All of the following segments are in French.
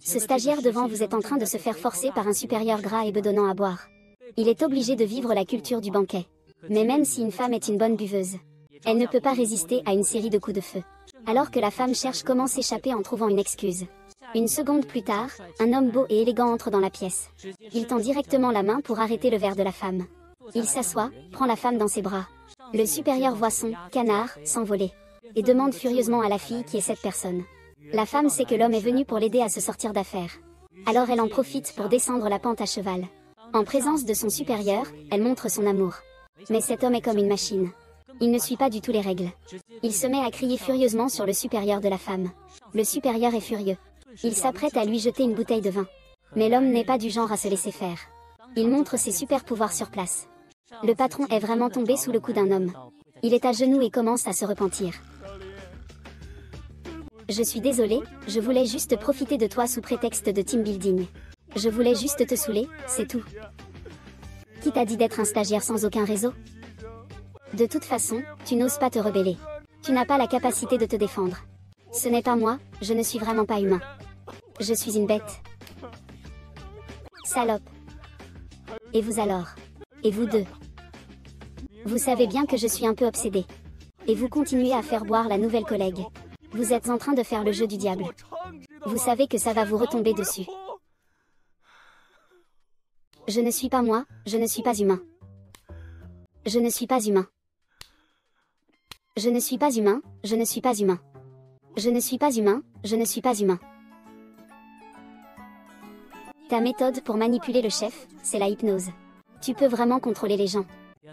Ce stagiaire devant vous est en train de se faire forcer par un supérieur gras et bedonnant à boire. Il est obligé de vivre la culture du banquet. Mais même si une femme est une bonne buveuse, elle ne peut pas résister à une série de coups de feu. Alors que la femme cherche comment s'échapper en trouvant une excuse. Une seconde plus tard, un homme beau et élégant entre dans la pièce. Il tend directement la main pour arrêter le verre de la femme. Il s'assoit, prend la femme dans ses bras. Le supérieur voit son canard s'envoler et demande furieusement à la fille qui est cette personne. La femme sait que l'homme est venu pour l'aider à se sortir d'affaire. Alors elle en profite pour descendre la pente à cheval. En présence de son supérieur, elle montre son amour. Mais cet homme est comme une machine. Il ne suit pas du tout les règles. Il se met à crier furieusement sur le supérieur de la femme. Le supérieur est furieux. Il s'apprête à lui jeter une bouteille de vin. Mais l'homme n'est pas du genre à se laisser faire. Il montre ses super pouvoirs sur place. Le patron est vraiment tombé sous le coup d'un homme. Il est à genoux et commence à se repentir. Je suis désolé, je voulais juste profiter de toi sous prétexte de team building. Je voulais juste te saouler, c'est tout. Qui t'a dit d'être un stagiaire sans aucun réseau? De toute façon, tu n'oses pas te rebeller. Tu n'as pas la capacité de te défendre. Ce n'est pas moi, je ne suis vraiment pas humain. Je suis une bête. Salope. Et vous alors? Et vous deux? Vous savez bien que je suis un peu obsédée. Et vous continuez à faire boire la nouvelle collègue. Vous êtes en train de faire le jeu du diable. Vous savez que ça va vous retomber dessus. Je ne suis pas moi, je ne suis pas humain. Je ne suis pas humain. Je ne suis pas humain, je ne suis pas humain. Je ne suis pas humain, je ne suis pas humain. Ta méthode pour manipuler le chef, c'est la hypnose. Tu peux vraiment contrôler les gens.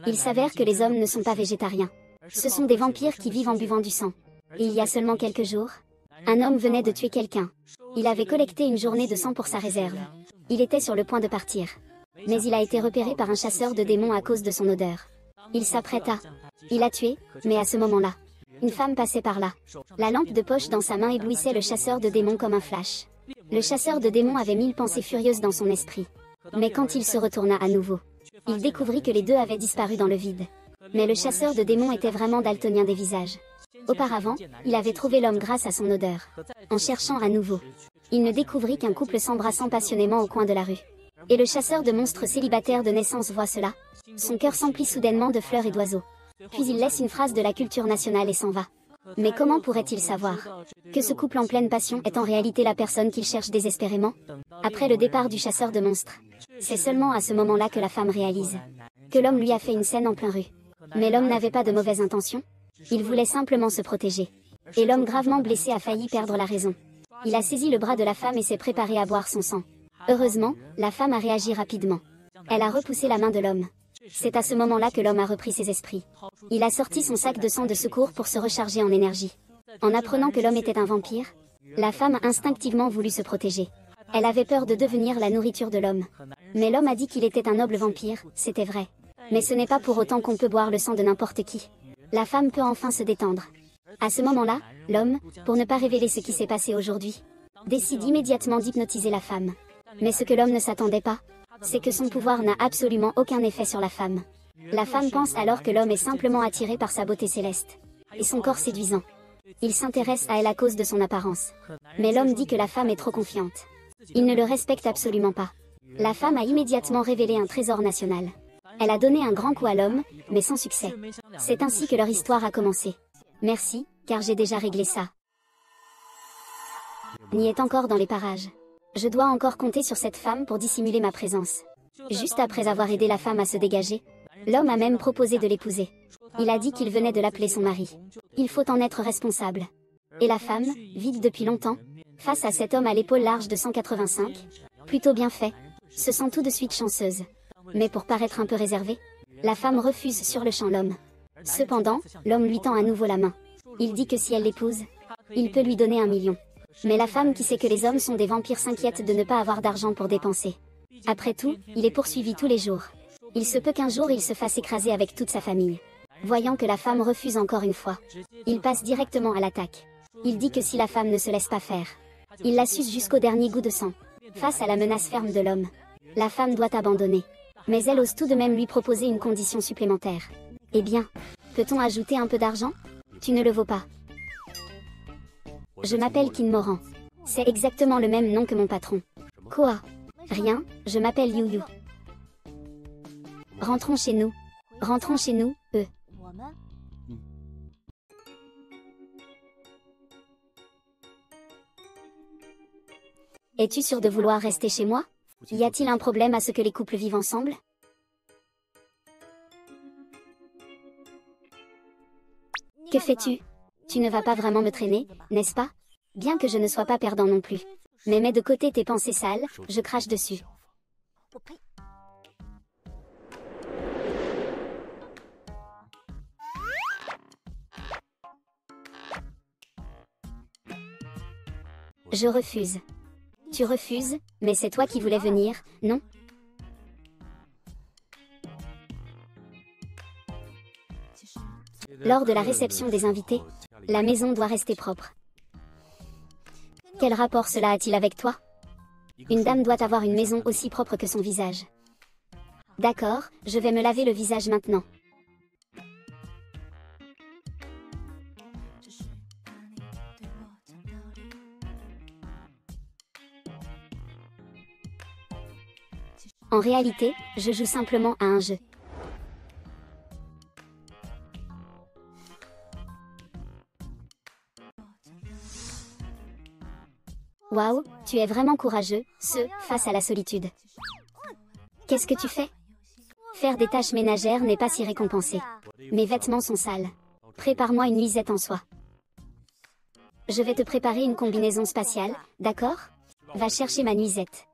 Il s'avère que les hommes ne sont pas végétariens. Ce sont des vampires qui vivent en buvant du sang. Et il y a seulement quelques jours, un homme venait de tuer quelqu'un. Il avait collecté une journée de sang pour sa réserve. Il était sur le point de partir. Mais il a été repéré par un chasseur de démons à cause de son odeur. Il s'apprêta. Il l'a tué, mais à ce moment-là, une femme passait par là. La lampe de poche dans sa main éblouissait le chasseur de démons comme un flash. Le chasseur de démons avait 1000 pensées furieuses dans son esprit. Mais quand il se retourna à nouveau, il découvrit que les deux avaient disparu dans le vide. Mais le chasseur de démons était vraiment daltonien des visages. Auparavant, il avait trouvé l'homme grâce à son odeur. En cherchant à nouveau, il ne découvrit qu'un couple s'embrassant passionnément au coin de la rue. Et le chasseur de monstres célibataire de naissance voit cela. Son cœur s'emplit soudainement de fleurs et d'oiseaux. Puis il laisse une phrase de la culture nationale et s'en va. Mais comment pourrait-il savoir que ce couple en pleine passion est en réalité la personne qu'il cherche désespérément? Après le départ du chasseur de monstres, c'est seulement à ce moment-là que la femme réalise que l'homme lui a fait une scène en plein rue. Mais l'homme n'avait pas de mauvaises intentions. Il voulait simplement se protéger. Et l'homme gravement blessé a failli perdre la raison. Il a saisi le bras de la femme et s'est préparé à boire son sang. Heureusement, la femme a réagi rapidement. Elle a repoussé la main de l'homme. C'est à ce moment-là que l'homme a repris ses esprits. Il a sorti son sac de sang de secours pour se recharger en énergie. En apprenant que l'homme était un vampire, la femme a instinctivement voulu se protéger. Elle avait peur de devenir la nourriture de l'homme. Mais l'homme a dit qu'il était un noble vampire, c'était vrai. Mais ce n'est pas pour autant qu'on peut boire le sang de n'importe qui. La femme peut enfin se détendre. À ce moment-là, l'homme, pour ne pas révéler ce qui s'est passé aujourd'hui, décide immédiatement d'hypnotiser la femme. Mais ce que l'homme ne s'attendait pas, c'est que son pouvoir n'a absolument aucun effet sur la femme. La femme pense alors que l'homme est simplement attiré par sa beauté céleste et son corps séduisant. Il s'intéresse à elle à cause de son apparence. Mais l'homme dit que la femme est trop confiante. Il ne le respecte absolument pas. La femme a immédiatement révélé un trésor national. Elle a donné un grand coup à l'homme, mais sans succès. C'est ainsi que leur histoire a commencé. Merci, car j'ai déjà réglé ça. N'y est encore dans les parages. Je dois encore compter sur cette femme pour dissimuler ma présence. Juste après avoir aidé la femme à se dégager, l'homme a même proposé de l'épouser. Il a dit qu'il venait de l'appeler son mari. Il faut en être responsable. Et la femme, vide depuis longtemps, face à cet homme à l'épaule large de 185, plutôt bien fait, se sent tout de suite chanceuse. Mais pour paraître un peu réservée, la femme refuse sur le champ l'homme. Cependant, l'homme lui tend à nouveau la main. Il dit que si elle l'épouse, il peut lui donner 1 million. Mais la femme qui sait que les hommes sont des vampires s'inquiète de ne pas avoir d'argent pour dépenser. Après tout, il est poursuivi tous les jours. Il se peut qu'un jour il se fasse écraser avec toute sa famille. Voyant que la femme refuse encore une fois, il passe directement à l'attaque. Il dit que si la femme ne se laisse pas faire, il la suce jusqu'au dernier goût de sang. Face à la menace ferme de l'homme, la femme doit abandonner. Mais elle ose tout de même lui proposer une condition supplémentaire. Eh bien, peut-on ajouter un peu d'argent? Tu ne le vaux pas. Je m'appelle Kin Moran. C'est exactement le même nom que mon patron. Quoi? Rien, je m'appelle Yu Yu. Rentrons chez nous. Rentrons chez nous, eux. Es-tu sûr de vouloir rester chez moi? Y a-t-il un problème à ce que les couples vivent ensemble? Que fais-tu? Tu ne vas pas vraiment me traîner, n'est-ce pas? Bien que je ne sois pas perdant non plus. Mais mets de côté tes pensées sales, je crache dessus. Je refuse. Tu refuses, mais c'est toi qui voulais venir, non? Lors de la réception des invités, la maison doit rester propre. Quel rapport cela a-t-il avec toi? Une dame doit avoir une maison aussi propre que son visage. D'accord, je vais me laver le visage maintenant. En réalité, je joue simplement à un jeu. Waouh, tu es vraiment courageux, face à la solitude. Qu'est-ce que tu fais? Faire des tâches ménagères n'est pas si récompensé. Mes vêtements sont sales. Prépare-moi une nuisette en soie. Je vais te préparer une combinaison spatiale, d'accord? Va chercher ma nuisette.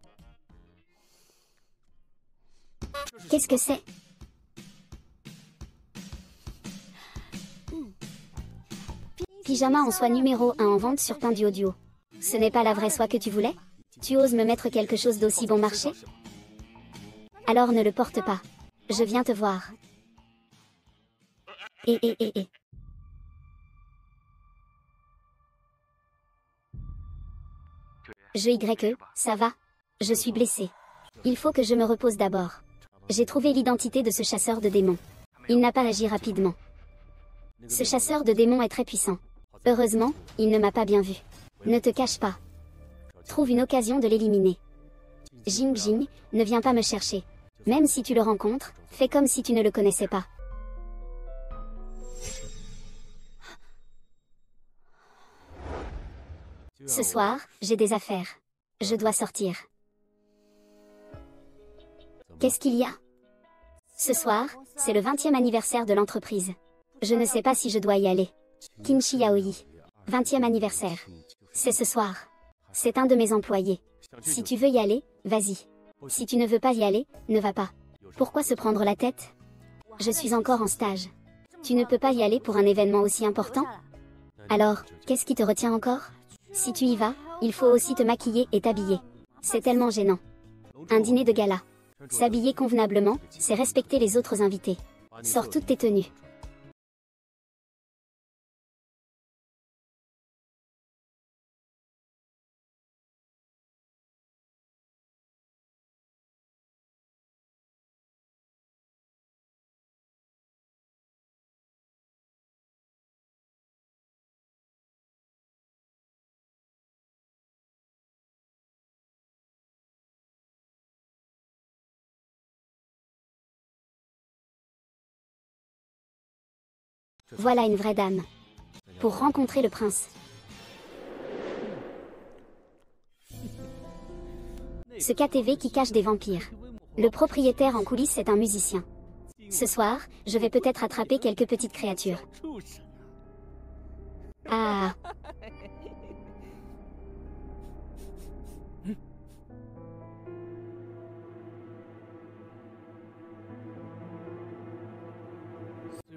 Qu'est-ce que c'est? Pyjama en soie numéro 1 en vente sur Pinduoduo. Ce n'est pas la vraie soie que tu voulais? Tu oses me mettre quelque chose d'aussi bon marché? Alors ne le porte pas. Je viens te voir. Et. Ça va? Je suis blessé. Il faut que je me repose d'abord. J'ai trouvé l'identité de ce chasseur de démons. Il n'a pas agi rapidement. Ce chasseur de démons est très puissant. Heureusement, il ne m'a pas bien vu. Ne te cache pas. Trouve une occasion de l'éliminer. Jing Jing, ne viens pas me chercher. Même si tu le rencontres, fais comme si tu ne le connaissais pas. Ce soir, j'ai des affaires. Je dois sortir. Qu'est-ce qu'il y a? Ce soir, c'est le 20e anniversaire de l'entreprise. Je ne sais pas si je dois y aller. Kinshi Yaoi. 20e anniversaire. C'est ce soir. C'est un de mes employés. Si tu veux y aller, vas-y. Si tu ne veux pas y aller, ne va pas. Pourquoi se prendre la tête? Je suis encore en stage. Tu ne peux pas y aller pour un événement aussi important? Alors, qu'est-ce qui te retient encore? Si tu y vas, il faut aussi te maquiller et t'habiller. C'est tellement gênant. Un dîner de gala. S'habiller convenablement, c'est respecter les autres invités. Sors toutes tes tenues. Voilà une vraie dame. Pour rencontrer le prince. Ce KTV qui cache des vampires. Le propriétaire en coulisses est un musicien. Ce soir, je vais peut-être attraper quelques petites créatures. Ah.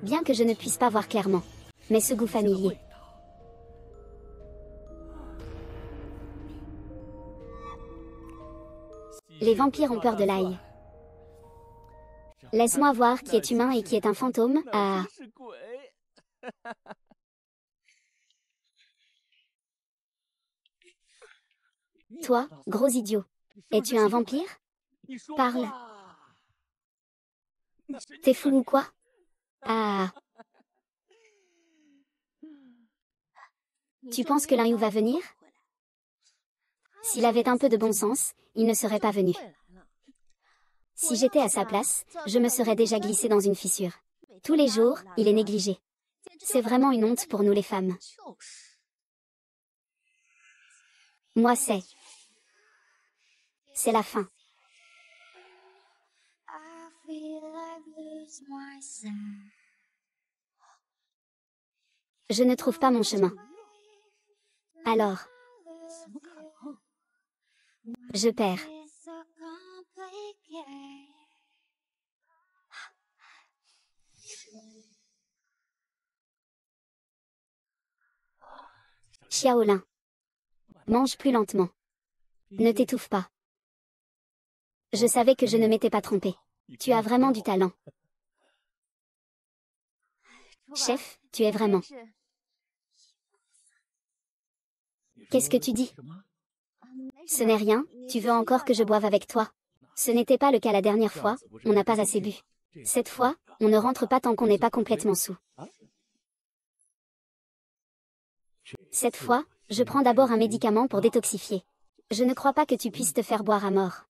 Bien que je ne puisse pas voir clairement. Mais ce goût familier. Les vampires ont peur de l'ail. Laisse-moi voir qui est humain et qui est un fantôme. Ah. Toi, gros idiot. Es-tu un vampire? Parle. T'es fou ou quoi? Ah. Tu penses que Liu va venir? S'il avait un peu de bon sens, il ne serait pas venu. Si j'étais à sa place, je me serais déjà glissée dans une fissure. Tous les jours, il est négligé. C'est vraiment une honte pour nous les femmes. Moi c'est la fin. Je ne trouve pas mon chemin. Alors, je perds. Xiaolin. Mange plus lentement. Ne t'étouffe pas. Je savais que je ne m'étais pas trompée. Tu as vraiment du talent. Chef, tu es vraiment. Qu'est-ce que tu dis? Ce n'est rien, tu veux encore que je boive avec toi? Ce n'était pas le cas la dernière fois, on n'a pas assez bu. Cette fois, on ne rentre pas tant qu'on n'est pas complètement saoul. Cette fois, je prends d'abord un médicament pour détoxifier. Je ne crois pas que tu puisses te faire boire à mort.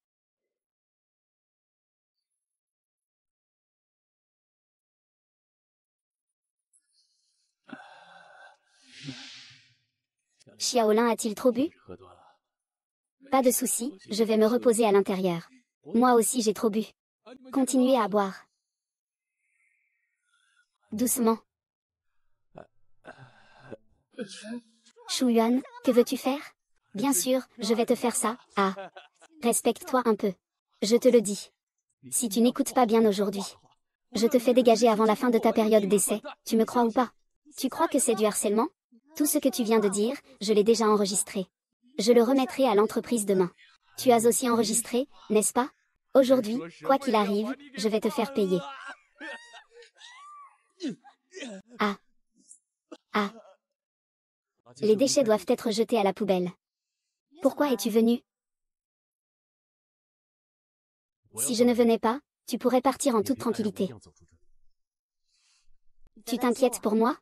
Xiaolin a-t-il trop bu? Pas de souci, je vais me reposer à l'intérieur. Moi aussi j'ai trop bu. Continuez à boire. Doucement. Shuyuan, que veux-tu faire? Bien sûr, je vais te faire ça. Ah. Respecte-toi un peu. Je te le dis. Si tu n'écoutes pas bien aujourd'hui, je te fais dégager avant la fin de ta période d'essai, tu me crois ou pas? Tu crois que c'est du harcèlement? Tout ce que tu viens de dire, je l'ai déjà enregistré. Je le remettrai à l'entreprise demain. Tu as aussi enregistré, n'est-ce pas? Aujourd'hui, quoi qu'il arrive, je vais te faire payer. Ah. Ah. Les déchets doivent être jetés à la poubelle. Pourquoi es-tu venu? Si je ne venais pas, tu pourrais partir en toute tranquillité. Tu t'inquiètes pour moi?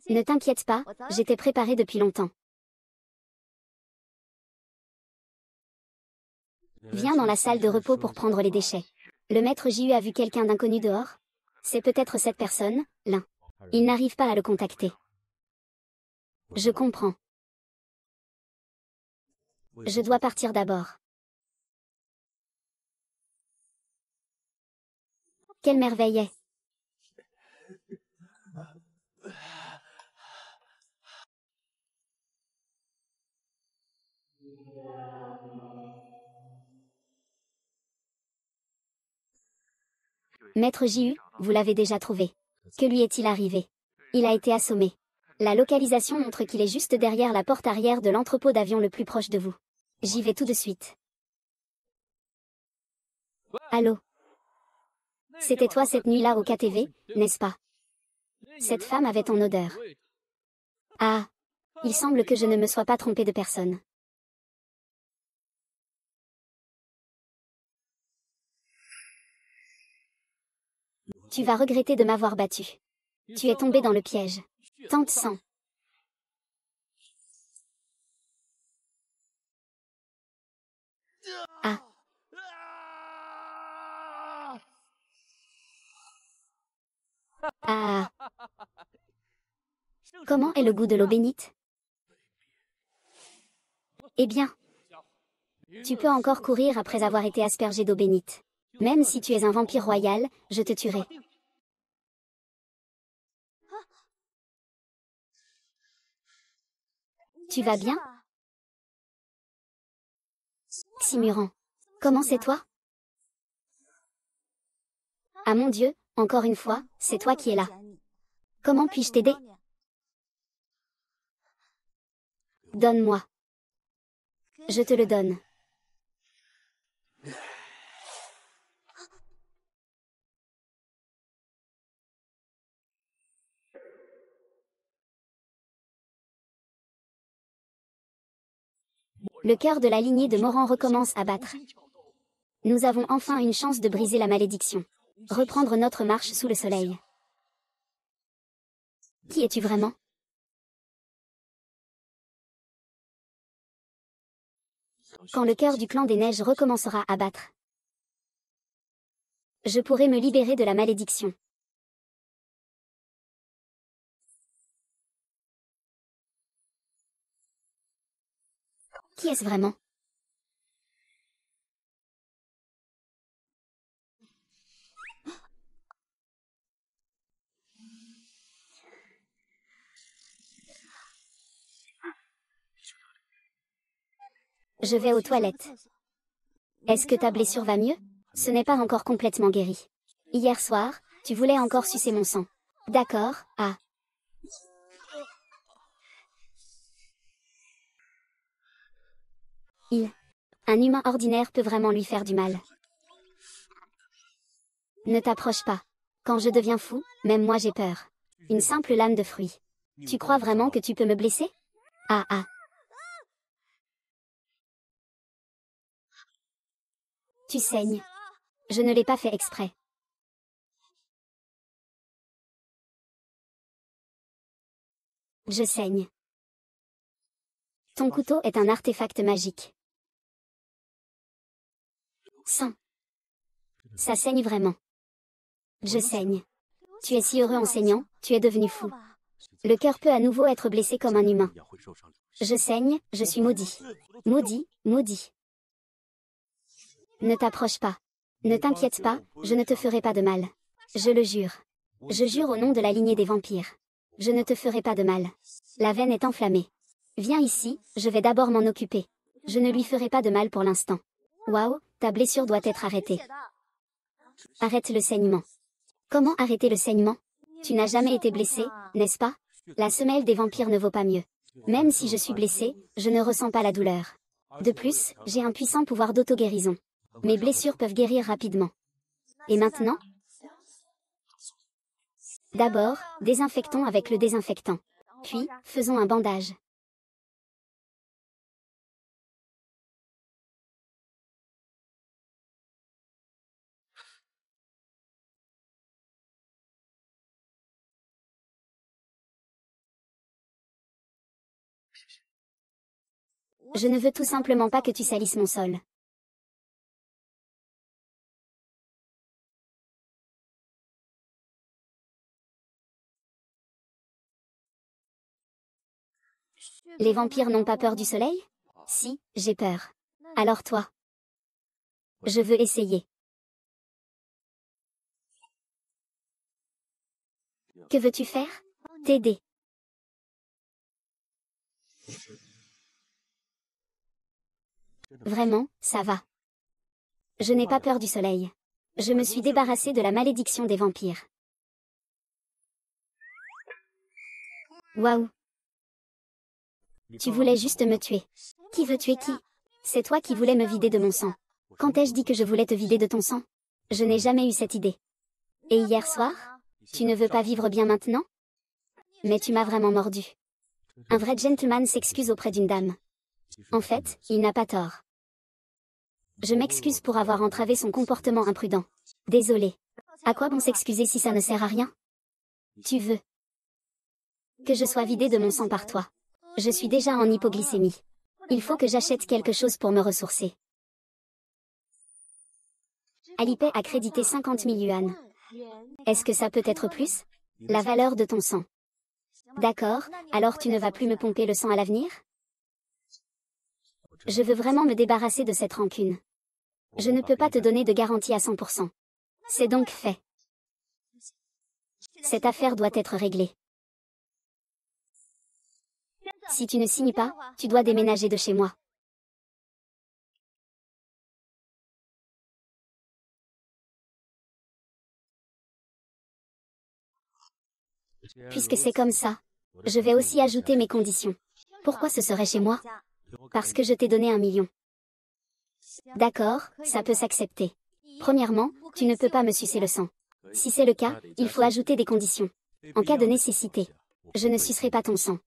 Ne t'inquiète pas, j'étais préparée depuis longtemps. Viens dans la salle de repos pour prendre les déchets. Le maître JU a vu quelqu'un d'inconnu dehors? C'est peut-être cette personne, l'un. Il n'arrive pas à le contacter. Je comprends. Je dois partir d'abord. Quelle merveille est. Maître JU, vous l'avez déjà trouvé. Que lui est-il arrivé? Il a été assommé. La localisation montre qu'il est juste derrière la porte arrière de l'entrepôt d'avions le plus proche de vous. J'y vais tout de suite. Allô? C'était toi cette nuit-là au KTV, n'est-ce pas? Cette femme avait ton odeur. Ah. Il semble que je ne me sois pas trompée de personne. Tu vas regretter de m'avoir battu. Tu es tombé dans le piège. Tente sang. Ah. Ah. Comment est le goût de l'eau bénite? Eh bien. Tu peux encore courir après avoir été aspergé d'eau bénite. Même si tu es un vampire royal, je te tuerai. Tu vas bien? Ximurant. Comment c'est toi? Ah mon Dieu, encore une fois, c'est toi qui es là. Comment puis-je t'aider? Donne-moi. Je te le donne. Le cœur de la lignée de Moran recommence à battre. Nous avons enfin une chance de briser la malédiction. Reprendre notre marche sous le soleil. Qui es-tu vraiment? Quand le cœur du clan des neiges recommencera à battre, je pourrai me libérer de la malédiction. Qui est-ce vraiment? Je vais aux toilettes. Est-ce que ta blessure va mieux? Ce n'est pas encore complètement guéri. Hier soir, tu voulais encore sucer mon sang. D'accord, ah. Un humain ordinaire peut vraiment lui faire du mal. Ne t'approche pas. Quand je deviens fou, même moi j'ai peur. Une simple lame de fruits. Tu crois vraiment que tu peux me blesser? Ah ah. Tu saignes. Je ne l'ai pas fait exprès. Je saigne. Ton couteau est un artefact magique. Sang. Ça saigne vraiment. Je saigne. Tu es si heureux en saignant, tu es devenu fou. Le cœur peut à nouveau être blessé comme un humain. Je saigne, je suis maudit. Maudit, maudit. Ne t'approche pas. Ne t'inquiète pas, je ne te ferai pas de mal. Je le jure. Je jure au nom de la lignée des vampires. Je ne te ferai pas de mal. La veine est enflammée. Viens ici, je vais d'abord m'en occuper. Je ne lui ferai pas de mal pour l'instant. Waouh, ta blessure doit être arrêtée. Arrête le saignement. Comment arrêter le saignement? Tu n'as jamais été blessé, n'est-ce pas? La semelle des vampires ne vaut pas mieux. Même si je suis blessé, je ne ressens pas la douleur. De plus, j'ai un puissant pouvoir d'auto-guérison. Mes blessures peuvent guérir rapidement. Et maintenant? D'abord, désinfectons avec le désinfectant. Puis, faisons un bandage. Je ne veux tout simplement pas que tu salisses mon sol. Les vampires n'ont pas peur du soleil? Si, j'ai peur. Alors toi? Je veux essayer. Que veux-tu faire? T'aider. Vraiment, ça va. Je n'ai pas peur du soleil. Je me suis débarrassée de la malédiction des vampires. Waouh. Tu voulais juste me tuer. Qui veut tuer qui? C'est toi qui voulais me vider de mon sang. Quand ai-je dit que je voulais te vider de ton sang? Je n'ai jamais eu cette idée. Et hier soir? Tu ne veux pas vivre bien maintenant? Mais tu m'as vraiment mordu. Un vrai gentleman s'excuse auprès d'une dame. En fait, il n'a pas tort. Je m'excuse pour avoir entravé son comportement imprudent. Désolé. À quoi bon s'excuser si ça ne sert à rien? Tu veux que je sois vidée de mon sang par toi? Je suis déjà en hypoglycémie. Il faut que j'achète quelque chose pour me ressourcer. Alipay a crédité 50 000 yuan. Est-ce que ça peut être plus? La valeur de ton sang. D'accord, alors tu ne vas plus me pomper le sang à l'avenir? Je veux vraiment me débarrasser de cette rancune. Je ne peux pas te donner de garantie à 100%. C'est donc fait. Cette affaire doit être réglée. Si tu ne signes pas, tu dois déménager de chez moi. Puisque c'est comme ça, je vais aussi ajouter mes conditions. Pourquoi ce serait chez moi? Parce que je t'ai donné 1 million. D'accord, ça peut s'accepter. Premièrement, tu ne peux pas me sucer le sang. Si c'est le cas, il faut ajouter des conditions. En cas de nécessité, je ne sucerai pas ton sang.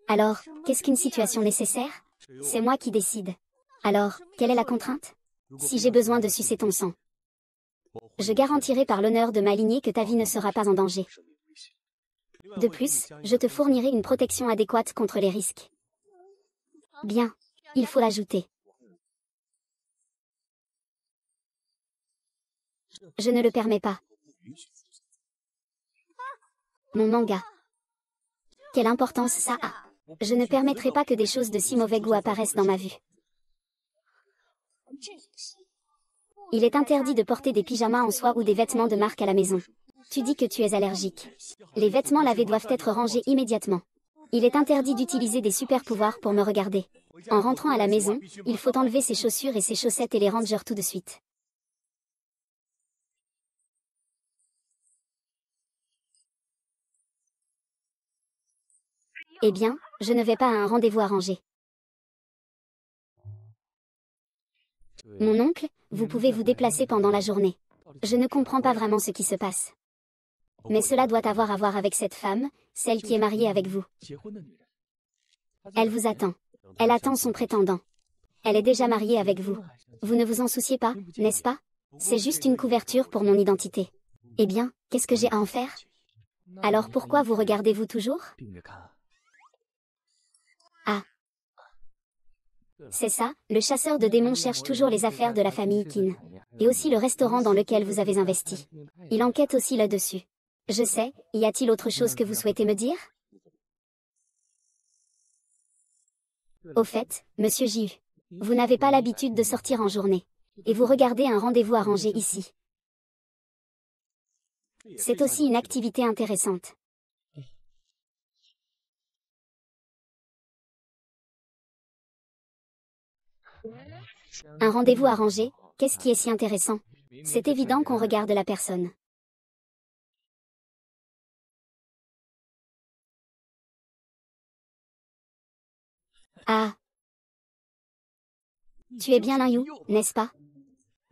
Alors, qu'est-ce qu'une situation nécessaire? C'est moi qui décide. Alors, quelle est la contrainte? Si j'ai besoin de sucer ton sang, je garantirai par l'honneur de ma lignée que ta vie ne sera pas en danger. De plus, je te fournirai une protection adéquate contre les risques. Bien, il faut l'ajouter. Je ne le permets pas. Mon manga. Quelle importance ça a? Je ne permettrai pas que des choses de si mauvais goût apparaissent dans ma vue. Il est interdit de porter des pyjamas en soie ou des vêtements de marque à la maison. Tu dis que tu es allergique. Les vêtements lavés doivent être rangés immédiatement. Il est interdit d'utiliser des super-pouvoirs pour me regarder. En rentrant à la maison, il faut enlever ses chaussures et ses chaussettes et les ranger tout de suite. Eh bien, je ne vais pas à un rendez-vous arrangé. Mon oncle, vous pouvez vous déplacer pendant la journée. Je ne comprends pas vraiment ce qui se passe. Mais cela doit avoir à voir avec cette femme, celle qui est mariée avec vous. Elle vous attend. Elle attend son prétendant. Elle est déjà mariée avec vous. Vous ne vous en souciez pas, n'est-ce pas? C'est juste une couverture pour mon identité. Eh bien, qu'est-ce que j'ai à en faire? Alors pourquoi vous regardez-vous toujours? Ah. C'est ça, le chasseur de démons cherche toujours les affaires de la famille Qin. Et aussi le restaurant dans lequel vous avez investi. Il enquête aussi là-dessus. Je sais, y a-t-il autre chose que vous souhaitez me dire? Au fait, monsieur Jiu, vous n'avez pas l'habitude de sortir en journée. Et vous regardez un rendez-vous arrangé ici. C'est aussi une activité intéressante. Un rendez-vous arrangé, qu'est-ce qui est si intéressant? C'est évident qu'on regarde la personne. Ah. Tu es bien Lin Yu, n'est-ce pas?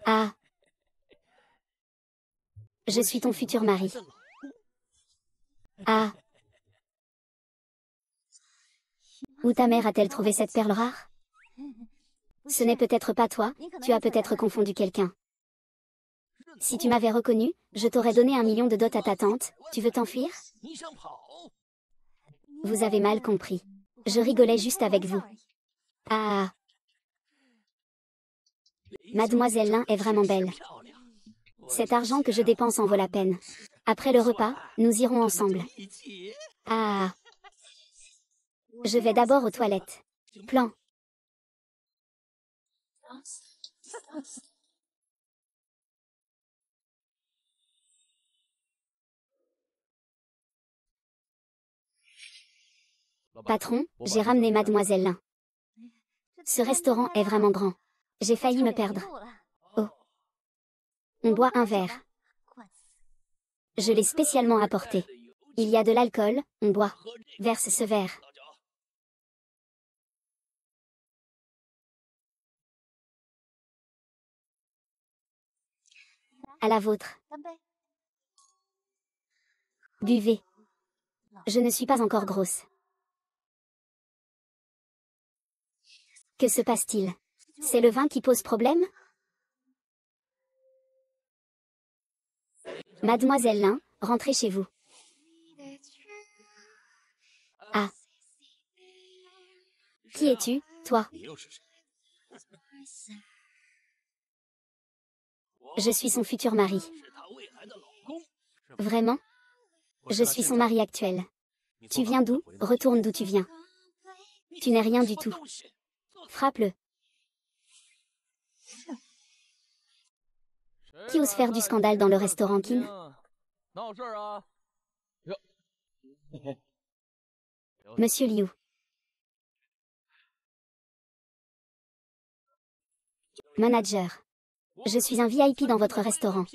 Ah. Je suis ton futur mari. Ah. Où ta mère a-t-elle trouvé cette perle rare? Ce n'est peut-être pas toi, tu as peut-être confondu quelqu'un. Si tu m'avais reconnu, je t'aurais donné 1 million de dot à ta tante, tu veux t'enfuir? Vous avez mal compris. Je rigolais juste avec vous. Ah. Mademoiselle Lin est vraiment belle. Cet argent que je dépense en vaut la peine. Après le repas, nous irons ensemble. Ah. Je vais d'abord aux toilettes. Plan. Patron, j'ai ramené Mademoiselle Lin. Ce restaurant est vraiment grand. J'ai failli me perdre. Oh. On boit un verre. Je l'ai spécialement apporté. Il y a de l'alcool, on boit. Verse ce verre. À la vôtre. Buvez. Je ne suis pas encore grosse. Que se passe-t-il? C'est le vin qui pose problème? Mademoiselle Lin, rentrez chez vous. Ah. Qui es-tu, toi? Je suis son futur mari. Vraiment? Je suis son mari actuel. Tu viens d'où? Retourne d'où tu viens. Tu n'es rien du tout. Frappe-le. Qui ose faire du scandale dans le restaurant Qin? Monsieur Liu. Manager. Je suis un VIP dans votre restaurant.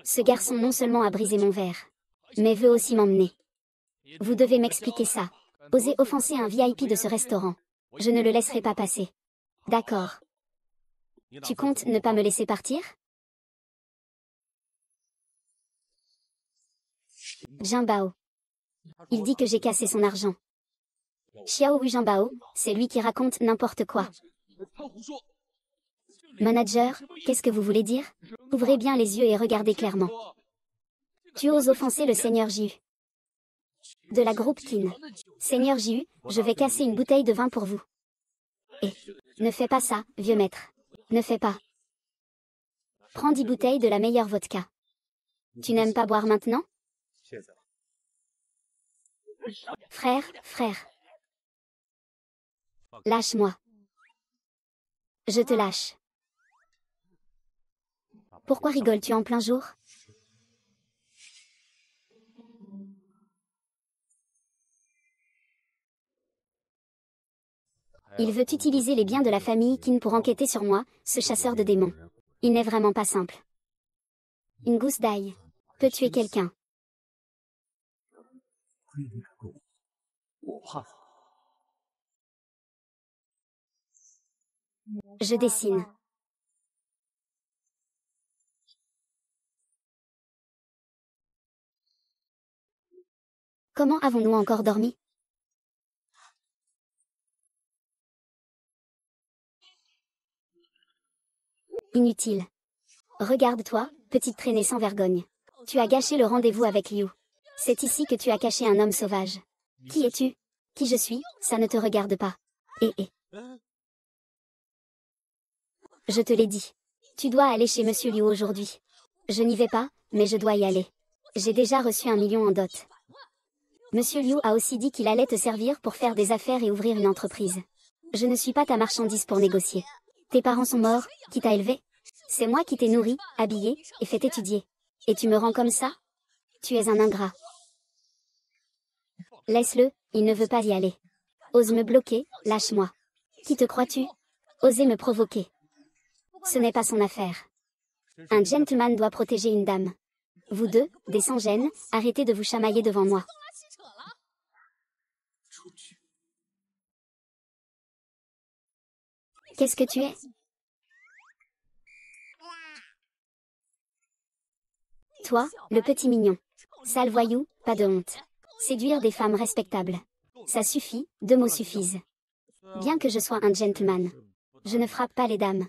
Ce garçon non seulement a brisé mon verre, mais veut aussi m'emmener. Vous devez m'expliquer ça. Osez offenser un VIP de ce restaurant. Je ne le laisserai pas passer. D'accord. Tu comptes ne pas me laisser partir? Jianbao. Il dit que j'ai cassé son argent. Xiao Wu Jianbao, c'est lui qui raconte n'importe quoi. Manager, qu'est-ce que vous voulez dire? Ouvrez bien les yeux et regardez clairement. Tu oses offenser le Seigneur Jiu. De la groupe Qin. Seigneur Jiu, je vais casser une bouteille de vin pour vous. Et ne fais pas ça, vieux maître. Ne fais pas. Prends 10 bouteilles de la meilleure vodka. Tu n'aimes pas boire maintenant? Frère, frère. Lâche-moi. Je te lâche. Pourquoi rigoles-tu en plein jour? Il veut utiliser les biens de la famille Qin pour enquêter sur moi, ce chasseur de démons. Il n'est vraiment pas simple. Une gousse d'ail peut tuer quelqu'un. Je dessine. Comment avons-nous encore dormi? Inutile. Regarde-toi, petite traînée sans vergogne. Tu as gâché le rendez-vous avec Liu. C'est ici que tu as caché un homme sauvage. Qui es-tu? Qui je suis, ça ne te regarde pas. Je te l'ai dit. Tu dois aller chez Monsieur Liu aujourd'hui. Je n'y vais pas, mais je dois y aller. J'ai déjà reçu 1 million en dot. Monsieur Liu a aussi dit qu'il allait te servir pour faire des affaires et ouvrir une entreprise. Je ne suis pas ta marchandise pour négocier. Tes parents sont morts, qui t'a élevé? C'est moi qui t'ai nourri, habillé, et fait étudier. Et tu me rends comme ça? Tu es un ingrat. Laisse-le, il ne veut pas y aller. Ose me bloquer, lâche-moi. Qui te crois-tu? Oser me provoquer. Ce n'est pas son affaire. Un gentleman doit protéger une dame. Vous deux, des sans-gêne, arrêtez de vous chamailler devant moi. Qu'est-ce que tu es? Toi, le petit mignon. Sale voyou, pas de honte. Séduire des femmes respectables. Ça suffit, 2 mots suffisent. Bien que je sois un gentleman. Je ne frappe pas les dames.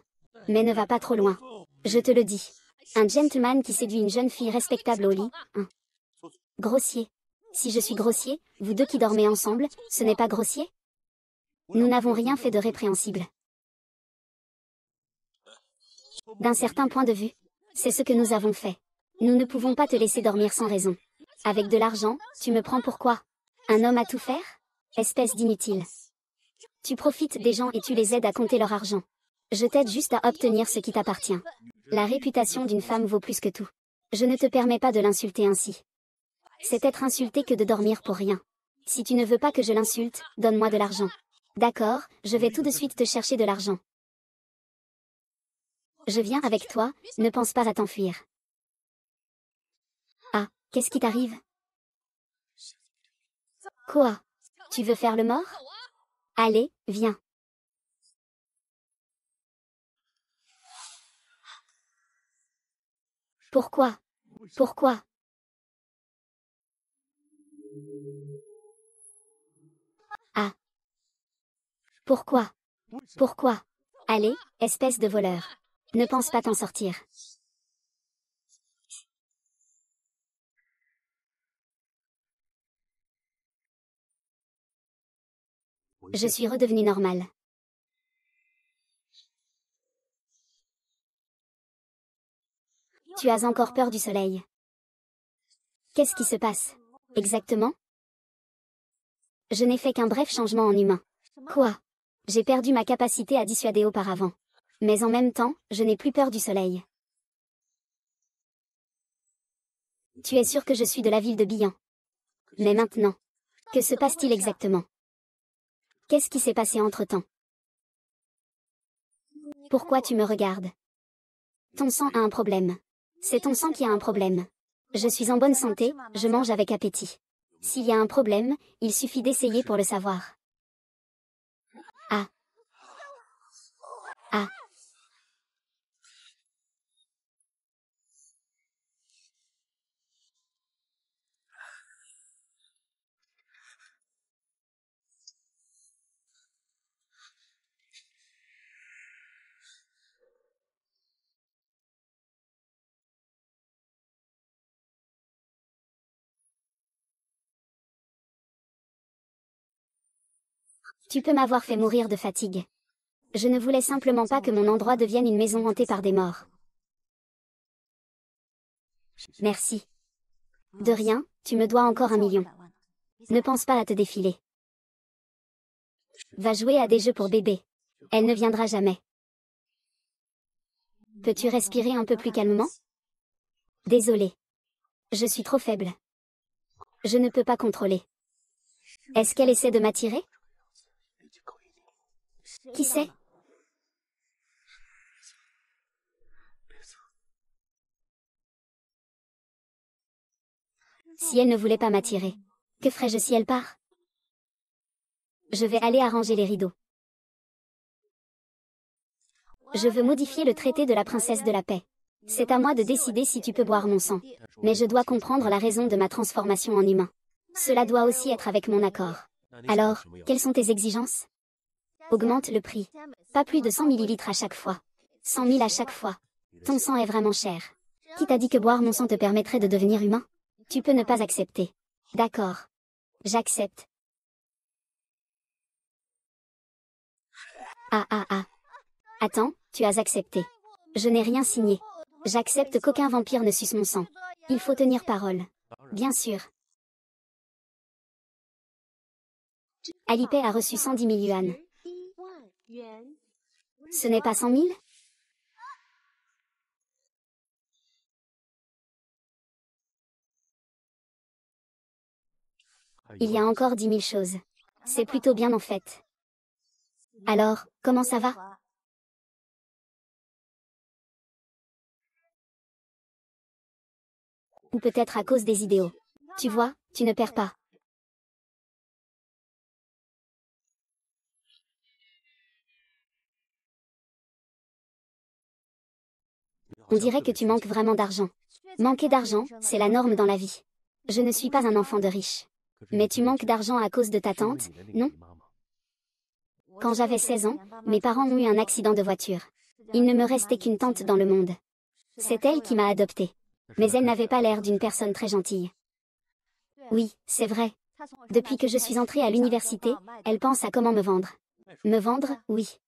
Mais ne va pas trop loin. Je te le dis. Un gentleman qui séduit une jeune fille respectable au lit, un grossier. Si je suis grossier, vous deux qui dormez ensemble, ce n'est pas grossier? Nous n'avons rien fait de répréhensible. D'un certain point de vue, c'est ce que nous avons fait. Nous ne pouvons pas te laisser dormir sans raison. Avec de l'argent, tu me prends pour quoi? Un homme à tout faire? Espèce d'inutile. Tu profites des gens et tu les aides à compter leur argent. Je t'aide juste à obtenir ce qui t'appartient. La réputation d'une femme vaut plus que tout. Je ne te permets pas de l'insulter ainsi. C'est être insulté que de dormir pour rien. Si tu ne veux pas que je l'insulte, donne-moi de l'argent. D'accord, je vais tout de suite te chercher de l'argent. Je viens avec toi, ne pense pas à t'enfuir. Ah, qu'est-ce qui t'arrive? Quoi? Tu veux faire le mort? Allez, viens. Pourquoi? Pourquoi? Ah. Pourquoi? Pourquoi? Allez, espèce de voleur. Ne pense pas t'en sortir. Je suis redevenu normal. Tu as encore peur du soleil. Qu'est-ce qui se passe? Exactement? Je n'ai fait qu'un bref changement en humain. Quoi? J'ai perdu ma capacité à dissuader auparavant. Mais en même temps, je n'ai plus peur du soleil. Tu es sûr que je suis de la ville de Bihan? Mais maintenant, que se passe-t-il exactement? Qu'est-ce qui s'est passé entre-temps? Pourquoi tu me regardes? Ton sang a un problème. C'est ton sang qui a un problème. Je suis en bonne santé, je mange avec appétit. S'il y a un problème, il suffit d'essayer pour le savoir. Ah. Ah. Tu peux m'avoir fait mourir de fatigue. Je ne voulais simplement pas que mon endroit devienne une maison hantée par des morts. Merci. De rien, tu me dois encore 1 million. Ne pense pas à te défiler. Va jouer à des jeux pour bébé. Elle ne viendra jamais. Peux-tu respirer un peu plus calmement? Désolé. Je suis trop faible. Je ne peux pas contrôler. Est-ce qu'elle essaie de m'attirer? Qui sait? Si elle ne voulait pas m'attirer, que ferais-je si elle part? Je vais aller arranger les rideaux. Je veux modifier le traité de la princesse de la paix. C'est à moi de décider si tu peux boire mon sang. Mais je dois comprendre la raison de ma transformation en humain. Cela doit aussi être avec mon accord. Alors, quelles sont tes exigences? Augmente le prix. Pas plus de 100 millilitres à chaque fois. 100 000 à chaque fois. Ton sang est vraiment cher. Qui t'a dit que boire mon sang te permettrait de devenir humain? Tu peux ne pas accepter. D'accord. J'accepte. Ah. Attends, tu as accepté. Je n'ai rien signé. J'accepte qu'aucun vampire ne suce mon sang. Il faut tenir parole. Bien sûr. Alipay a reçu 110 000 yuan. Ce n'est pas 100 000? Il y a encore 10 000 choses. C'est plutôt bien en fait. Alors, comment ça va? Ou peut-être à cause des idéaux. Tu vois, tu ne perds pas. On dirait que tu manques vraiment d'argent. Manquer d'argent, c'est la norme dans la vie. Je ne suis pas un enfant de riche. Mais tu manques d'argent à cause de ta tante, non? Quand j'avais 16 ans, mes parents ont eu un accident de voiture. Il ne me restait qu'une tante dans le monde. C'est elle qui m'a adoptée. Mais elle n'avait pas l'air d'une personne très gentille. Oui, c'est vrai. Depuis que je suis entrée à l'université, elle pense à comment me vendre. Me vendre, oui.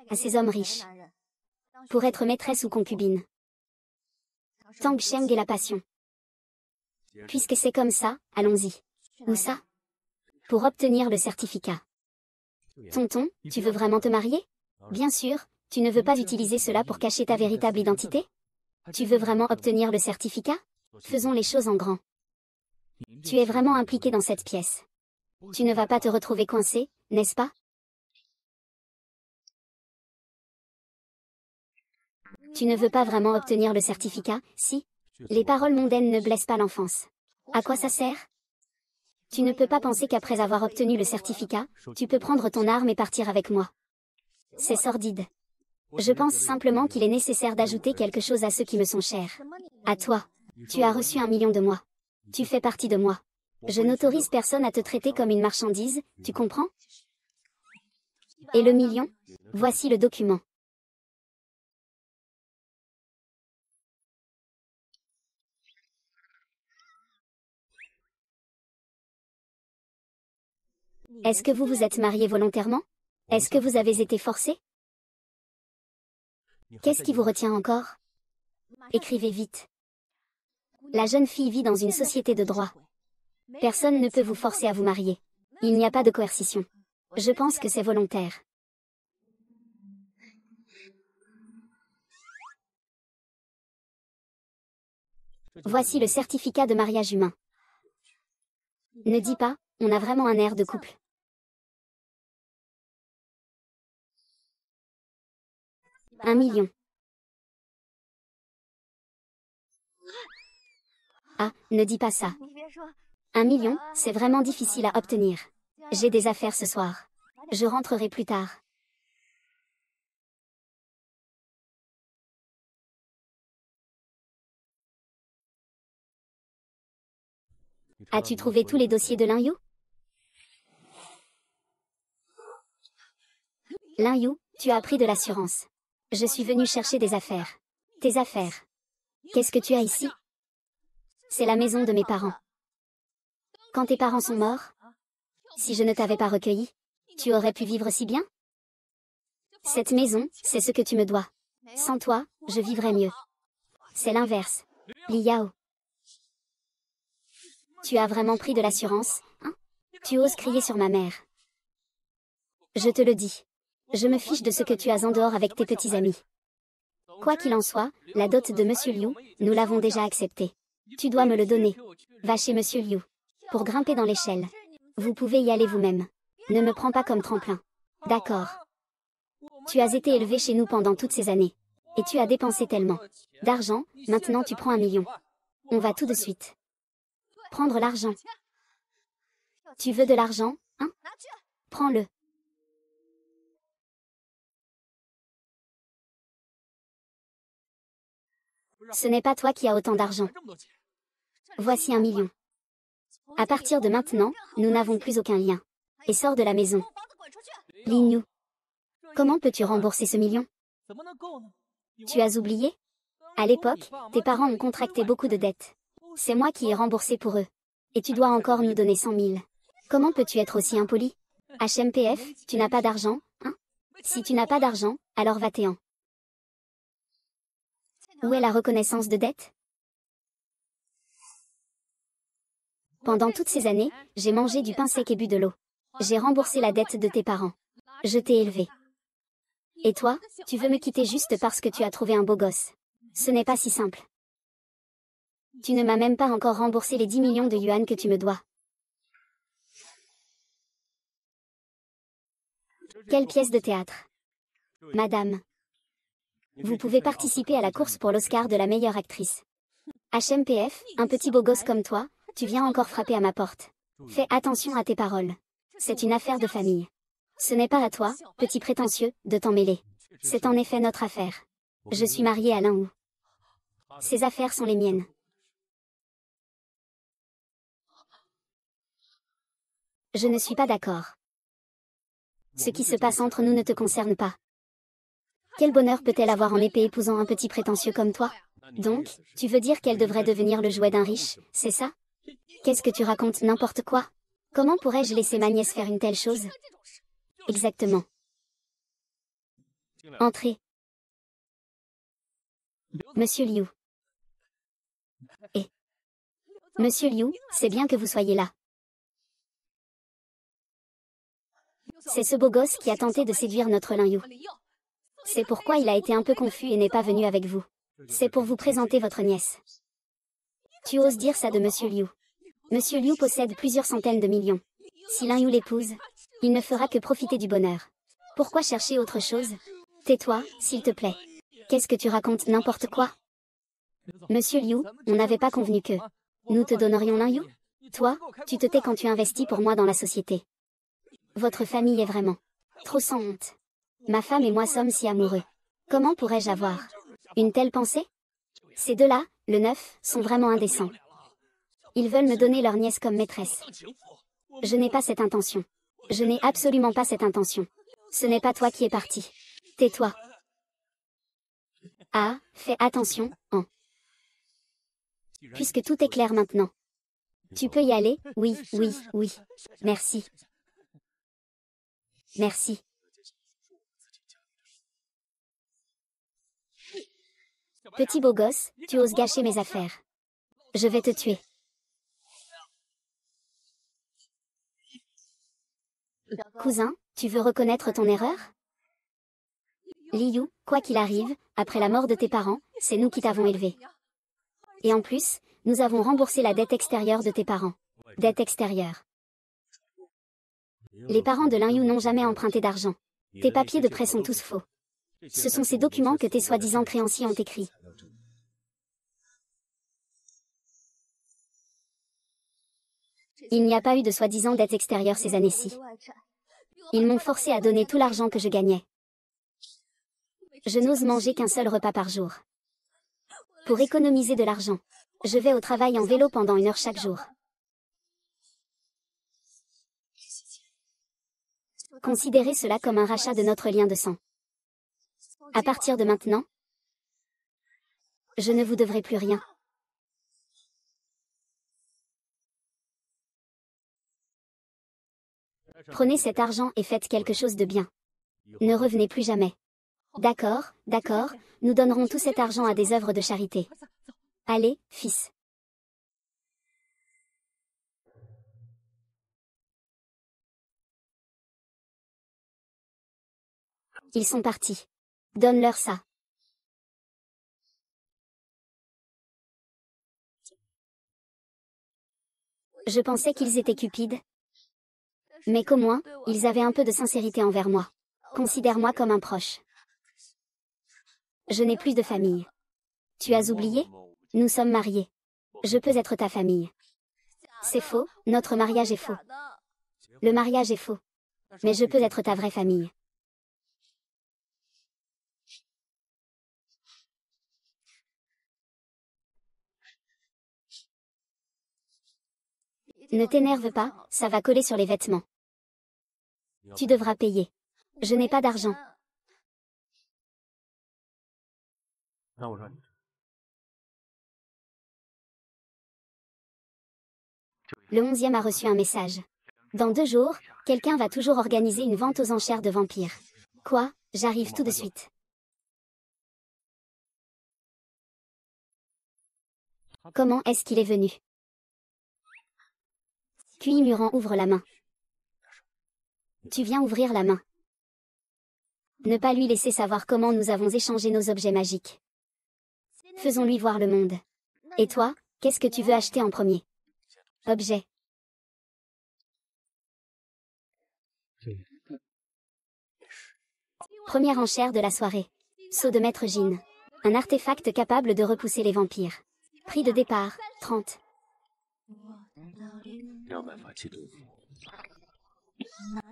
À ces hommes riches. Pour être maîtresse ou concubine. Tang Sheng et la passion. Puisque c'est comme ça, allons-y. Où ça? Pour obtenir le certificat. Tonton, tu veux vraiment te marier? Bien sûr, tu ne veux pas utiliser cela pour cacher ta véritable identité? Tu veux vraiment obtenir le certificat? Faisons les choses en grand. Tu es vraiment impliqué dans cette pièce. Tu ne vas pas te retrouver coincé, n'est-ce pas? Tu ne veux pas vraiment obtenir le certificat, si? Les paroles mondaines ne blessent pas l'enfance. À quoi ça sert? Tu ne peux pas penser qu'après avoir obtenu le certificat, tu peux prendre ton arme et partir avec moi. C'est sordide. Je pense simplement qu'il est nécessaire d'ajouter quelque chose à ceux qui me sont chers. À toi. Tu as reçu 1 million de moi. Tu fais partie de moi. Je n'autorise personne à te traiter comme une marchandise, tu comprends? Et le million? Voici le document. Est-ce que vous vous êtes marié volontairement? Est-ce que vous avez été forcé? Qu'est-ce qui vous retient encore? Écrivez vite. La jeune fille vit dans une société de droit. Personne ne peut vous forcer à vous marier. Il n'y a pas de coercition. Je pense que c'est volontaire. Voici le certificat de mariage humain. Ne dis pas, on a vraiment un air de couple. Un million. Ah, ne dis pas ça. 1 million, c'est vraiment difficile à obtenir. J'ai des affaires ce soir. Je rentrerai plus tard. As-tu trouvé tous les dossiers de Lin Yu? Lin Yu, tu as pris de l'assurance. Je suis venu chercher des affaires. Tes affaires. Qu'est-ce que tu as ici? C'est la maison de mes parents. Quand tes parents sont morts, si je ne t'avais pas recueilli, tu aurais pu vivre si bien? Cette maison, c'est ce que tu me dois. Sans toi, je vivrais mieux. C'est l'inverse. Li Yao. Tu as vraiment pris de l'assurance, hein? Tu oses crier sur ma mère. Je te le dis. Je me fiche de ce que tu as en dehors avec tes petits amis. Quoi qu'il en soit, la dot de Monsieur Liu, nous l'avons déjà acceptée. Tu dois me le donner. Va chez Monsieur Liu. Pour grimper dans l'échelle. Vous pouvez y aller vous-même. Ne me prends pas comme tremplin. D'accord. Tu as été élevé chez nous pendant toutes ces années. Et tu as dépensé tellement d'argent, maintenant tu prends 1 million. On va tout de suite. Prendre l'argent. Tu veux de l'argent, hein? Prends-le. Ce n'est pas toi qui as autant d'argent. Voici 1 million. À partir de maintenant, nous n'avons plus aucun lien. Et sors de la maison. Lin Yu. Comment peux-tu rembourser ce million? Tu as oublié? À l'époque, tes parents ont contracté beaucoup de dettes. C'est moi qui ai remboursé pour eux. Et tu dois encore nous donner 100 000. Comment peux-tu être aussi impoli? HMPF, tu n'as pas d'argent, hein? Si tu n'as pas d'argent, alors va-t'en. Où est la reconnaissance de dette? Pendant toutes ces années, j'ai mangé du pain sec et bu de l'eau. J'ai remboursé la dette de tes parents. Je t'ai élevé. Et toi, tu veux me quitter juste parce que tu as trouvé un beau gosse. Ce n'est pas si simple. Tu ne m'as même pas encore remboursé les 10 millions de yuan que tu me dois. Quelle pièce de théâtre. Madame. Vous pouvez participer à la course pour l'Oscar de la meilleure actrice. HMPF, un petit beau gosse comme toi, tu viens encore frapper à ma porte. Fais attention à tes paroles. C'est une affaire de famille. Ce n'est pas à toi, petit prétentieux, de t'en mêler. C'est en effet notre affaire. Je suis mariée à Lin Wu. Ces affaires sont les miennes. Je ne suis pas d'accord. Ce qui se passe entre nous ne te concerne pas. Quel bonheur peut-elle avoir en épée épousant un petit prétentieux comme toi? Donc, tu veux dire qu'elle devrait devenir le jouet d'un riche, c'est ça? Qu'est-ce que tu racontes, n'importe quoi? Comment pourrais-je laisser ma nièce faire une telle chose? Exactement. Entrez. Monsieur Liu. Monsieur Liu, c'est bien que vous soyez là. C'est ce beau gosse qui a tenté de séduire notre Lin Yu. C'est pourquoi il a été un peu confus et n'est pas venu avec vous. C'est pour vous présenter votre nièce. Tu oses dire ça de Monsieur Liu. Monsieur Liu possède plusieurs centaines de millions. Si Lin Yu l'épouse, il ne fera que profiter du bonheur. Pourquoi chercher autre chose? Tais-toi, s'il te plaît. Qu'est-ce que tu racontes, n'importe quoi? Monsieur Liu, on n'avait pas convenu que nous te donnerions Lin Yu? Toi, tu te tais quand tu investis pour moi dans la société. Votre famille est vraiment trop sans honte. Ma femme et moi sommes si amoureux. Comment pourrais-je avoir une telle pensée? Ces deux-là, le 9, sont vraiment indécents. Ils veulent me donner leur nièce comme maîtresse. Je n'ai pas cette intention. Je n'ai absolument pas cette intention. Ce n'est pas toi qui es parti. Tais-toi. Ah, fais attention, hein. Puisque tout est clair maintenant. Tu peux y aller? Oui, oui, oui. Merci. Merci. Petit beau gosse, tu oses gâcher mes affaires. Je vais te tuer. Cousin, tu veux reconnaître ton erreur? Liu, quoi qu'il arrive, après la mort de tes parents, c'est nous qui t'avons élevé. Et en plus, nous avons remboursé la dette extérieure de tes parents. Dette extérieure. Les parents de Lin Yu n'ont jamais emprunté d'argent. Tes papiers de prêt sont tous faux. Ce sont ces documents que tes soi-disant créanciers ont écrits. Il n'y a pas eu de soi-disant dette extérieure ces années-ci. Ils m'ont forcé à donner tout l'argent que je gagnais. Je n'ose manger qu'un seul repas par jour. Pour économiser de l'argent, je vais au travail en vélo pendant 1 heure chaque jour. Considérez cela comme un rachat de notre lien de sang. À partir de maintenant, je ne vous devrai plus rien. Prenez cet argent et faites quelque chose de bien. Ne revenez plus jamais. D'accord, d'accord, nous donnerons tout cet argent à des œuvres de charité. Allez, fils. Ils sont partis. Donne-leur ça. Je pensais qu'ils étaient cupides. Mais qu'au moins, ils avaient un peu de sincérité envers moi. Considère-moi comme un proche. Je n'ai plus de famille. Tu as oublié? Nous sommes mariés. Je peux être ta famille. C'est faux, notre mariage est faux. Le mariage est faux. Mais je peux être ta vraie famille. Ne t'énerve pas, ça va coller sur les vêtements. Tu devras payer. Je n'ai pas d'argent. Le 11e a reçu un message. Dans 2 jours, quelqu'un va toujours organiser une vente aux enchères de vampires. Quoi? J'arrive tout de suite. Comment est-ce qu'il est venu? Puis Muran ouvre la main. Tu viens ouvrir la main. Ne pas lui laisser savoir comment nous avons échangé nos objets magiques. Faisons-lui voir le monde. Et toi, qu'est-ce que tu veux acheter en premier? Objet. Première enchère de la soirée. Sceau de Maître Jin. Un artefact capable de repousser les vampires. Prix de départ, 30.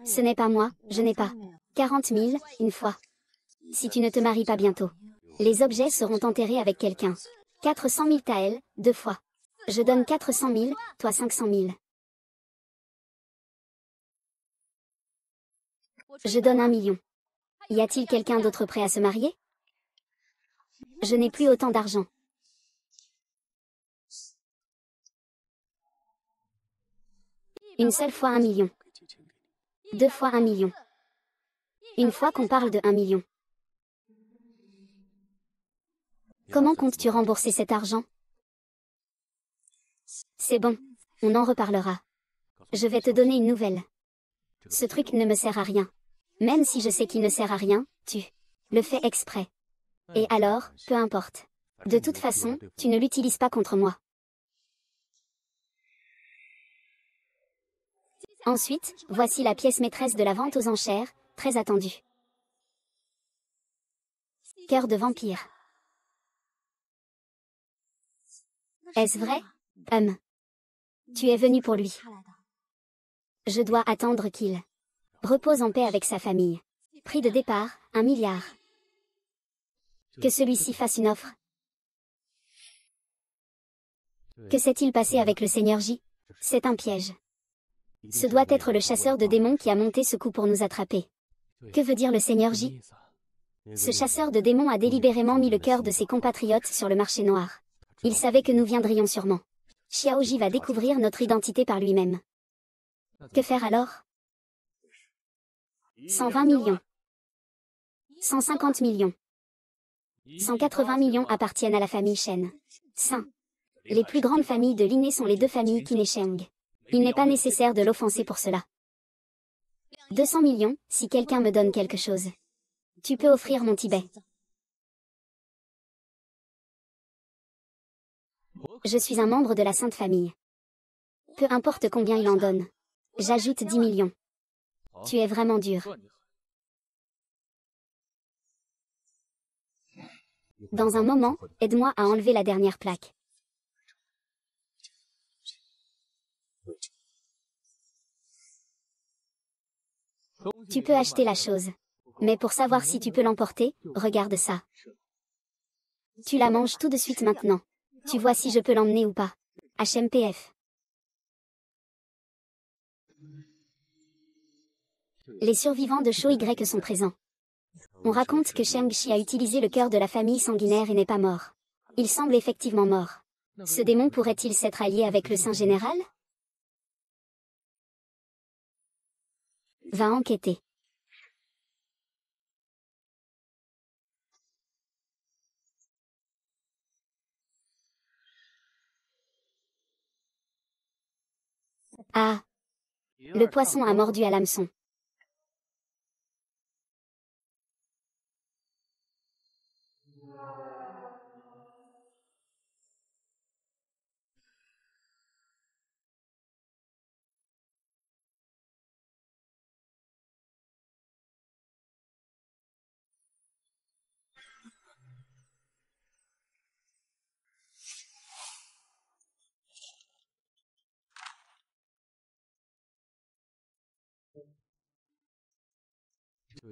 Ce n'est pas moi, je n'ai pas. 40 000, une fois. Si tu ne te maries pas bientôt. Les objets seront enterrés avec quelqu'un. 400 000 taels, 2 fois. Je donne 400 000, toi 500 000. Je donne 1 million. Y a-t-il quelqu'un d'autre prêt à se marier? Je n'ai plus autant d'argent. Une seule fois 1 million. 2 fois 1 million. Une fois qu'on parle de 1 million. Comment comptes-tu rembourser cet argent? C'est bon. On en reparlera. Je vais te donner une nouvelle. Ce truc ne me sert à rien. Même si je sais qu'il ne sert à rien, tu le fais exprès. Et alors, peu importe. De toute façon, tu ne l'utilises pas contre moi. Ensuite, voici la pièce maîtresse de la vente aux enchères, très attendue. Cœur de vampire. Est-ce vrai? Tu es venu pour lui. Je dois attendre qu'il repose en paix avec sa famille. Prix de départ, 1 milliard. Que celui-ci fasse une offre. Que s'est-il passé avec le Seigneur J? C'est un piège. Ce doit être le chasseur de démons qui a monté ce coup pour nous attraper. Que veut dire le Seigneur J? Ce chasseur de démons a délibérément mis le cœur de ses compatriotes sur le marché noir. Il savait que nous viendrions sûrement. Xiaoji va découvrir notre identité par lui-même. Que faire alors? 120 millions. 150 millions. 180 millions appartiennent à la famille Shen. Saint. Les plus grandes familles de Linné sont les 2 familles Qin et Sheng. Il n'est pas nécessaire de l'offenser pour cela. 200 millions, si quelqu'un me donne quelque chose. Tu peux offrir mon Tibet. Je suis un membre de la Sainte Famille. Peu importe combien il en donne. J'ajoute 10 millions. Tu es vraiment dur. Dans un moment, aide-moi à enlever la dernière plaque. Tu peux acheter la chose. Mais pour savoir si tu peux l'emporter, regarde ça. Tu la manges tout de suite maintenant. Tu vois si je peux l'emmener ou pas. HMPF. Les survivants de Shou Y sont présents. On raconte que Sheng Shi a utilisé le cœur de la famille sanguinaire et n'est pas mort. Il semble effectivement mort. Ce démon pourrait-il s'être allié avec le Saint Général? Va enquêter. Ah! Le poisson a mordu à l'hameçon.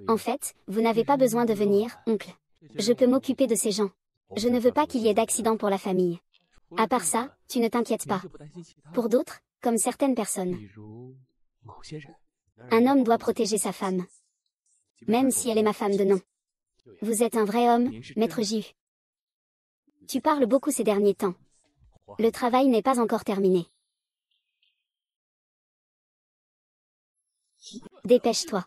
En fait, vous n'avez pas besoin de venir, oncle. Je peux m'occuper de ces gens. Je ne veux pas qu'il y ait d'accident pour la famille. À part ça, tu ne t'inquiètes pas. Pour d'autres, comme certaines personnes, un homme doit protéger sa femme. Même si elle est ma femme de nom. Vous êtes un vrai homme, maître Jiu. Tu parles beaucoup ces derniers temps. Le travail n'est pas encore terminé. Dépêche-toi.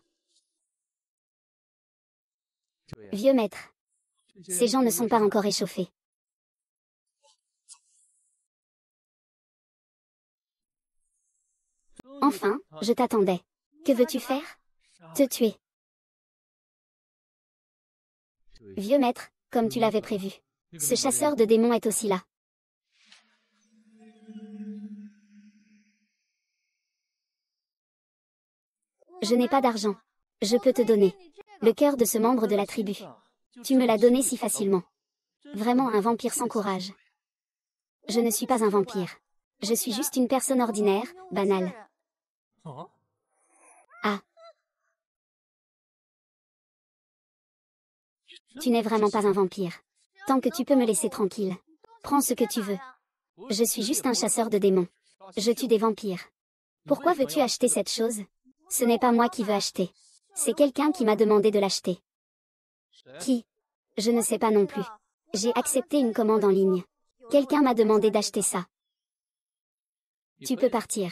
Vieux maître. Ces gens ne sont pas encore échauffés. Enfin, je t'attendais. Que veux-tu faire? Te tuer. Vieux maître, comme tu l'avais prévu. Ce chasseur de démons est aussi là. Je n'ai pas d'argent. Je peux te donner le cœur de ce membre de la tribu. Tu me l'as donné si facilement. Vraiment un vampire sans courage. Je ne suis pas un vampire. Je suis juste une personne ordinaire, banale. Ah. Tu n'es vraiment pas un vampire. Tant que tu peux me laisser tranquille. Prends ce que tu veux. Je suis juste un chasseur de démons. Je tue des vampires. Pourquoi veux-tu acheter cette chose? Ce n'est pas moi qui veux acheter. C'est quelqu'un qui m'a demandé de l'acheter. Qui? Je ne sais pas non plus. J'ai accepté une commande en ligne. Quelqu'un m'a demandé d'acheter ça. Tu peux partir.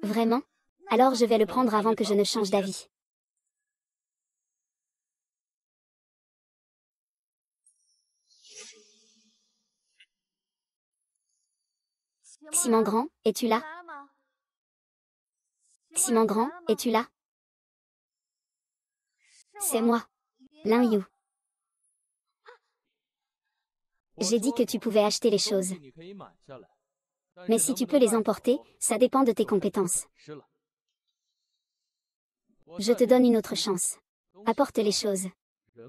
Vraiment? Alors je vais le prendre avant que je ne change d'avis. Simon Grand, es-tu là? Simon Grand, es-tu là? C'est moi. Lin Yu. J'ai dit que tu pouvais acheter les choses. Mais si tu peux les emporter, ça dépend de tes compétences. Je te donne une autre chance. Apporte les choses.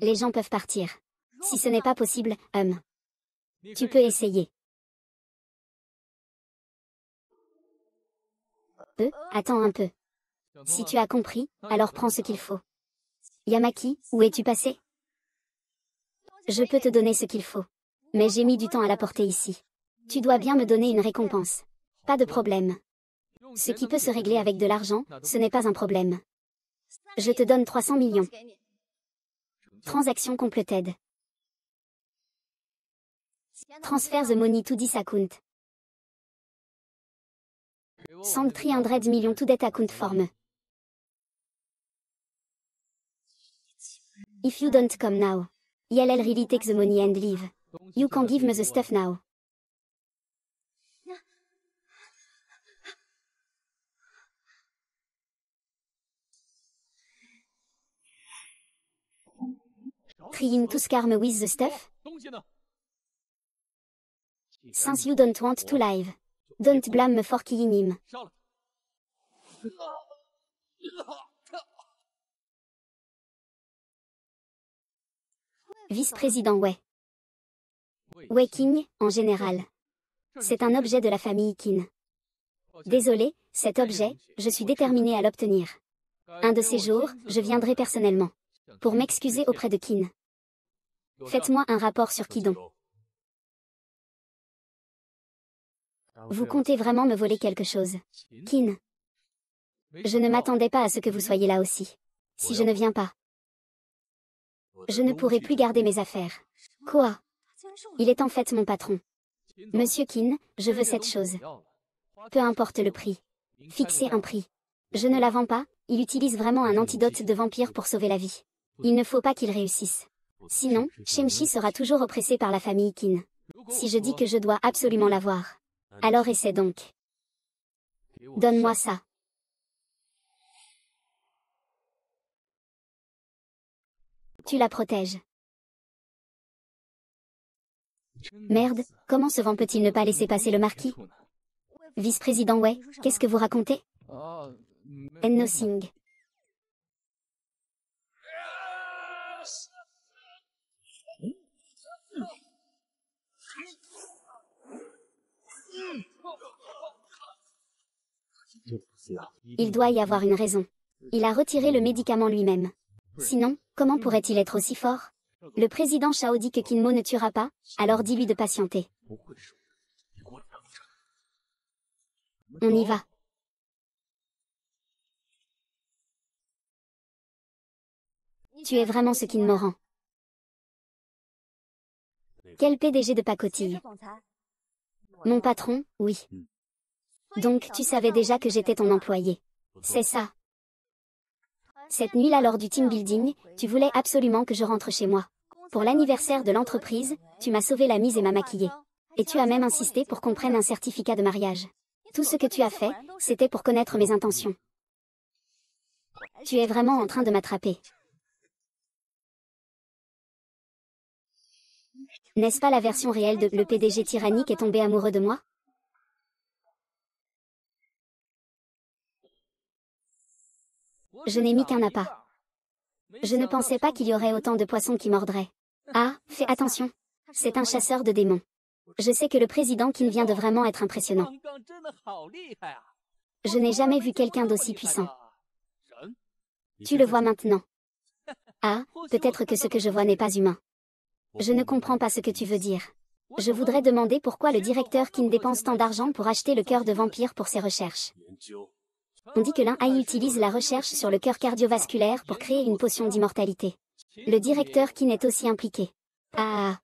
Les gens peuvent partir. Si ce n'est pas possible, tu peux essayer. Attends un peu. Si tu as compris, alors prends ce qu'il faut. Yamaki, où es-tu passé? Je peux te donner ce qu'il faut. Mais j'ai mis du temps à l'apporter ici. Tu dois bien me donner une récompense. Pas de problème. Ce qui peut se régler avec de l'argent, ce n'est pas un problème. Je te donne 300 millions. Transaction completed. Transfer the money to this account. Send 300 millions to that account form. If you don't come now, I'll really take the money and leave. You can give me the stuff now. Trying to scare me with the stuff? Since you don't want to live, don't blame me for killing him. Vice-président Wei. Wei Qing, en général. C'est un objet de la famille Qin. Désolé, cet objet, je suis déterminé à l'obtenir. Un de ces jours, je viendrai personnellement. Pour m'excuser auprès de Qin. Faites-moi un rapport sur Kidon. Vous comptez vraiment me voler quelque chose? Qin. Je ne m'attendais pas à ce que vous soyez là aussi. Si je ne viens pas, je ne pourrai plus garder mes affaires. Quoi? Il est en fait mon patron. Monsieur Qin, je veux cette chose. Peu importe le prix. Fixez un prix. Je ne la vends pas, il utilise vraiment un antidote de vampire pour sauver la vie. Il ne faut pas qu'il réussisse. Sinon, Shemshi sera toujours oppressé par la famille Qin. Si je dis que je dois absolument l'avoir, alors essaie donc. Donne-moi ça. Tu la protèges. Merde, comment ce vent peut-il ne pas laisser passer le marquis? Vice-président Wei, qu'est-ce que vous racontez? Nothing. Il doit y avoir une raison. Il a retiré le médicament lui-même. Sinon, comment pourrait-il être aussi fort? Le président Shao dit que Kinmo ne tuera pas, alors dis-lui de patienter. On y va. Tu es vraiment ce Kinmo rend. Quel PDG de pacotille. Mon patron, oui. Donc tu savais déjà que j'étais ton employé. C'est ça. Cette nuit-là lors du team building, tu voulais absolument que je rentre chez moi. Pour l'anniversaire de l'entreprise, tu m'as sauvé la mise et m'as maquillée. Et tu as même insisté pour qu'on prenne un certificat de mariage. Tout ce que tu as fait, c'était pour connaître mes intentions. Tu es vraiment en train de m'attraper. N'est-ce pas la version réelle de le PDG tyrannique est tombé amoureux de moi? Je n'ai mis qu'un appât. Je ne pensais pas qu'il y aurait autant de poissons qui mordraient. Ah, fais attention. C'est un chasseur de démons. Je sais que le président Qin vient de vraiment être impressionnant. Je n'ai jamais vu quelqu'un d'aussi puissant. Tu le vois maintenant. Ah, peut-être que ce que je vois n'est pas humain. Je ne comprends pas ce que tu veux dire. Je voudrais demander pourquoi le directeur Qin dépense tant d'argent pour acheter le cœur de vampire pour ses recherches. On dit que l'un AI utilise la recherche sur le cœur cardiovasculaire pour créer une potion d'immortalité. Le directeur Qin est aussi impliqué. Ah.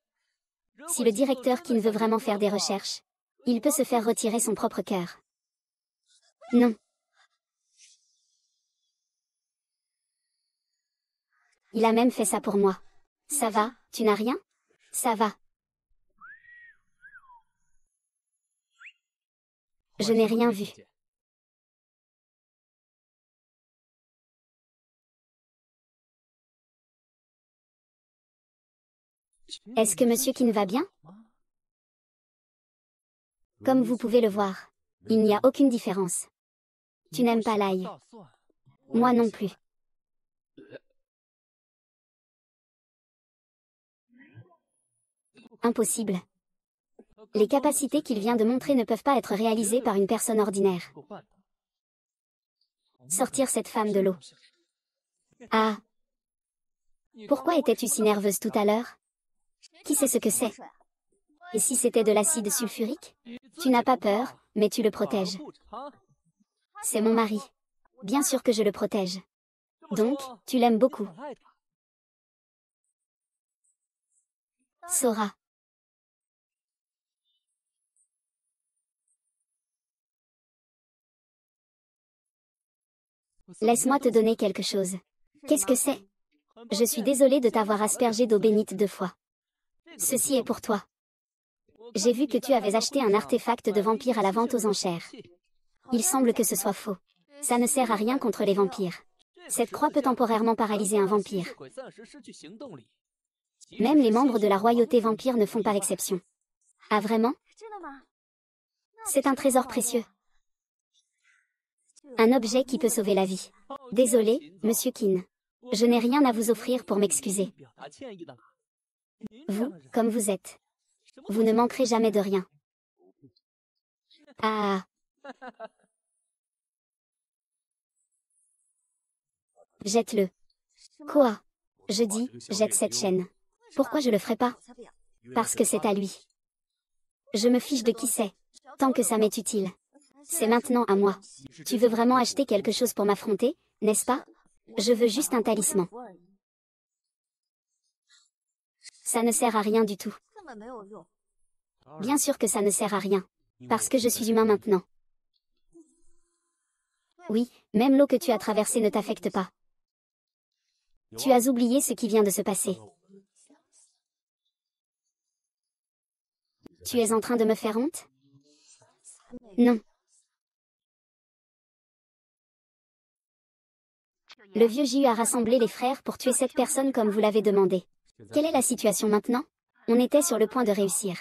Si le directeur Qin veut vraiment faire des recherches, il peut se faire retirer son propre cœur. Non. Il a même fait ça pour moi. Ça va, tu n'as rien? Ça va. Je n'ai rien vu. Est-ce que Monsieur Qin va bien? Comme vous pouvez le voir, il n'y a aucune différence. Tu n'aimes pas l'ail. Moi non plus. Impossible. Les capacités qu'il vient de montrer ne peuvent pas être réalisées par une personne ordinaire. Sortir cette femme de l'eau. Ah. Pourquoi étais-tu si nerveuse tout à l'heure? Qui sait ce que c'est? Et si c'était de l'acide sulfurique? Tu n'as pas peur, mais tu le protèges. C'est mon mari. Bien sûr que je le protège. Donc, tu l'aimes beaucoup. Sora. Laisse-moi te donner quelque chose. Qu'est-ce que c'est? Je suis désolée de t'avoir aspergé d'eau bénite 2 fois. Ceci est pour toi. J'ai vu que tu avais acheté un artefact de vampire à la vente aux enchères. Il semble que ce soit faux. Ça ne sert à rien contre les vampires. Cette croix peut temporairement paralyser un vampire. Même les membres de la royauté vampire ne font pas l'exception. Ah vraiment? C'est un trésor précieux. Un objet qui peut sauver la vie. Désolé, Monsieur Qin. Je n'ai rien à vous offrir pour m'excuser. Vous, comme vous êtes. Vous ne manquerez jamais de rien. Ah. Jette-le. Quoi? Je dis, jette cette chaîne. Pourquoi je le ferais pas? Parce que c'est à lui. Je me fiche de qui c'est. Tant que ça m'est utile. C'est maintenant à moi. Tu veux vraiment acheter quelque chose pour m'affronter, n'est-ce pas? Je veux juste un talisman. Ça ne sert à rien du tout. Bien sûr que ça ne sert à rien. Parce que je suis humain maintenant. Oui, même l'eau que tu as traversée ne t'affecte pas. Tu as oublié ce qui vient de se passer. Tu es en train de me faire honte? Non. Le vieux Jiu a rassemblé les frères pour tuer cette personne comme vous l'avez demandé. Quelle est la situation maintenant? On était sur le point de réussir.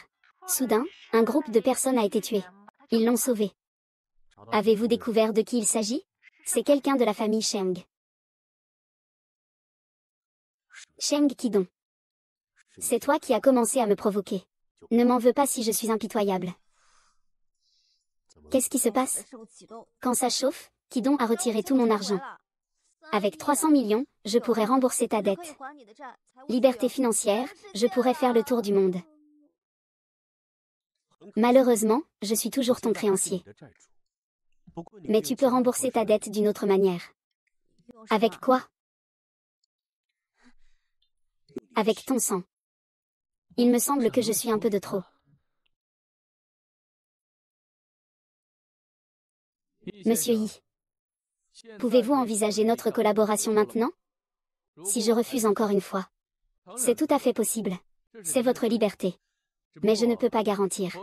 Soudain, un groupe de personnes a été tué. Ils l'ont sauvé. Avez-vous découvert de qui il s'agit? C'est quelqu'un de la famille Sheng. Sheng Qidong. C'est toi qui as commencé à me provoquer. Ne m'en veux pas si je suis impitoyable. Qu'est-ce qui se passe? Quand ça chauffe, Qidong a retiré tout mon argent. Avec 300 millions, je pourrais rembourser ta dette. Liberté financière, je pourrais faire le tour du monde. Malheureusement, je suis toujours ton créancier. Mais tu peux rembourser ta dette d'une autre manière. Avec quoi? Avec ton sang. Il me semble que je suis un peu de trop. Monsieur Yi. Pouvez-vous envisager notre collaboration maintenant? Si je refuse encore une fois. C'est tout à fait possible. C'est votre liberté. Mais je ne peux pas garantir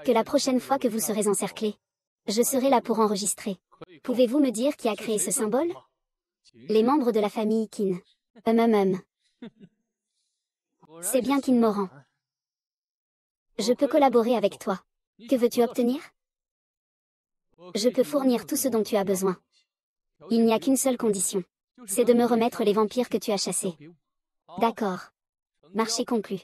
que la prochaine fois que vous serez encerclé, je serai là pour enregistrer. Pouvez-vous me dire qui a créé ce symbole? Les membres de la famille Qin. C'est bien Qin Moran. Je peux collaborer avec toi. Que veux-tu obtenir? Je peux fournir tout ce dont tu as besoin. Il n'y a qu'une seule condition. C'est de me remettre les vampires que tu as chassés. D'accord. Marché conclu.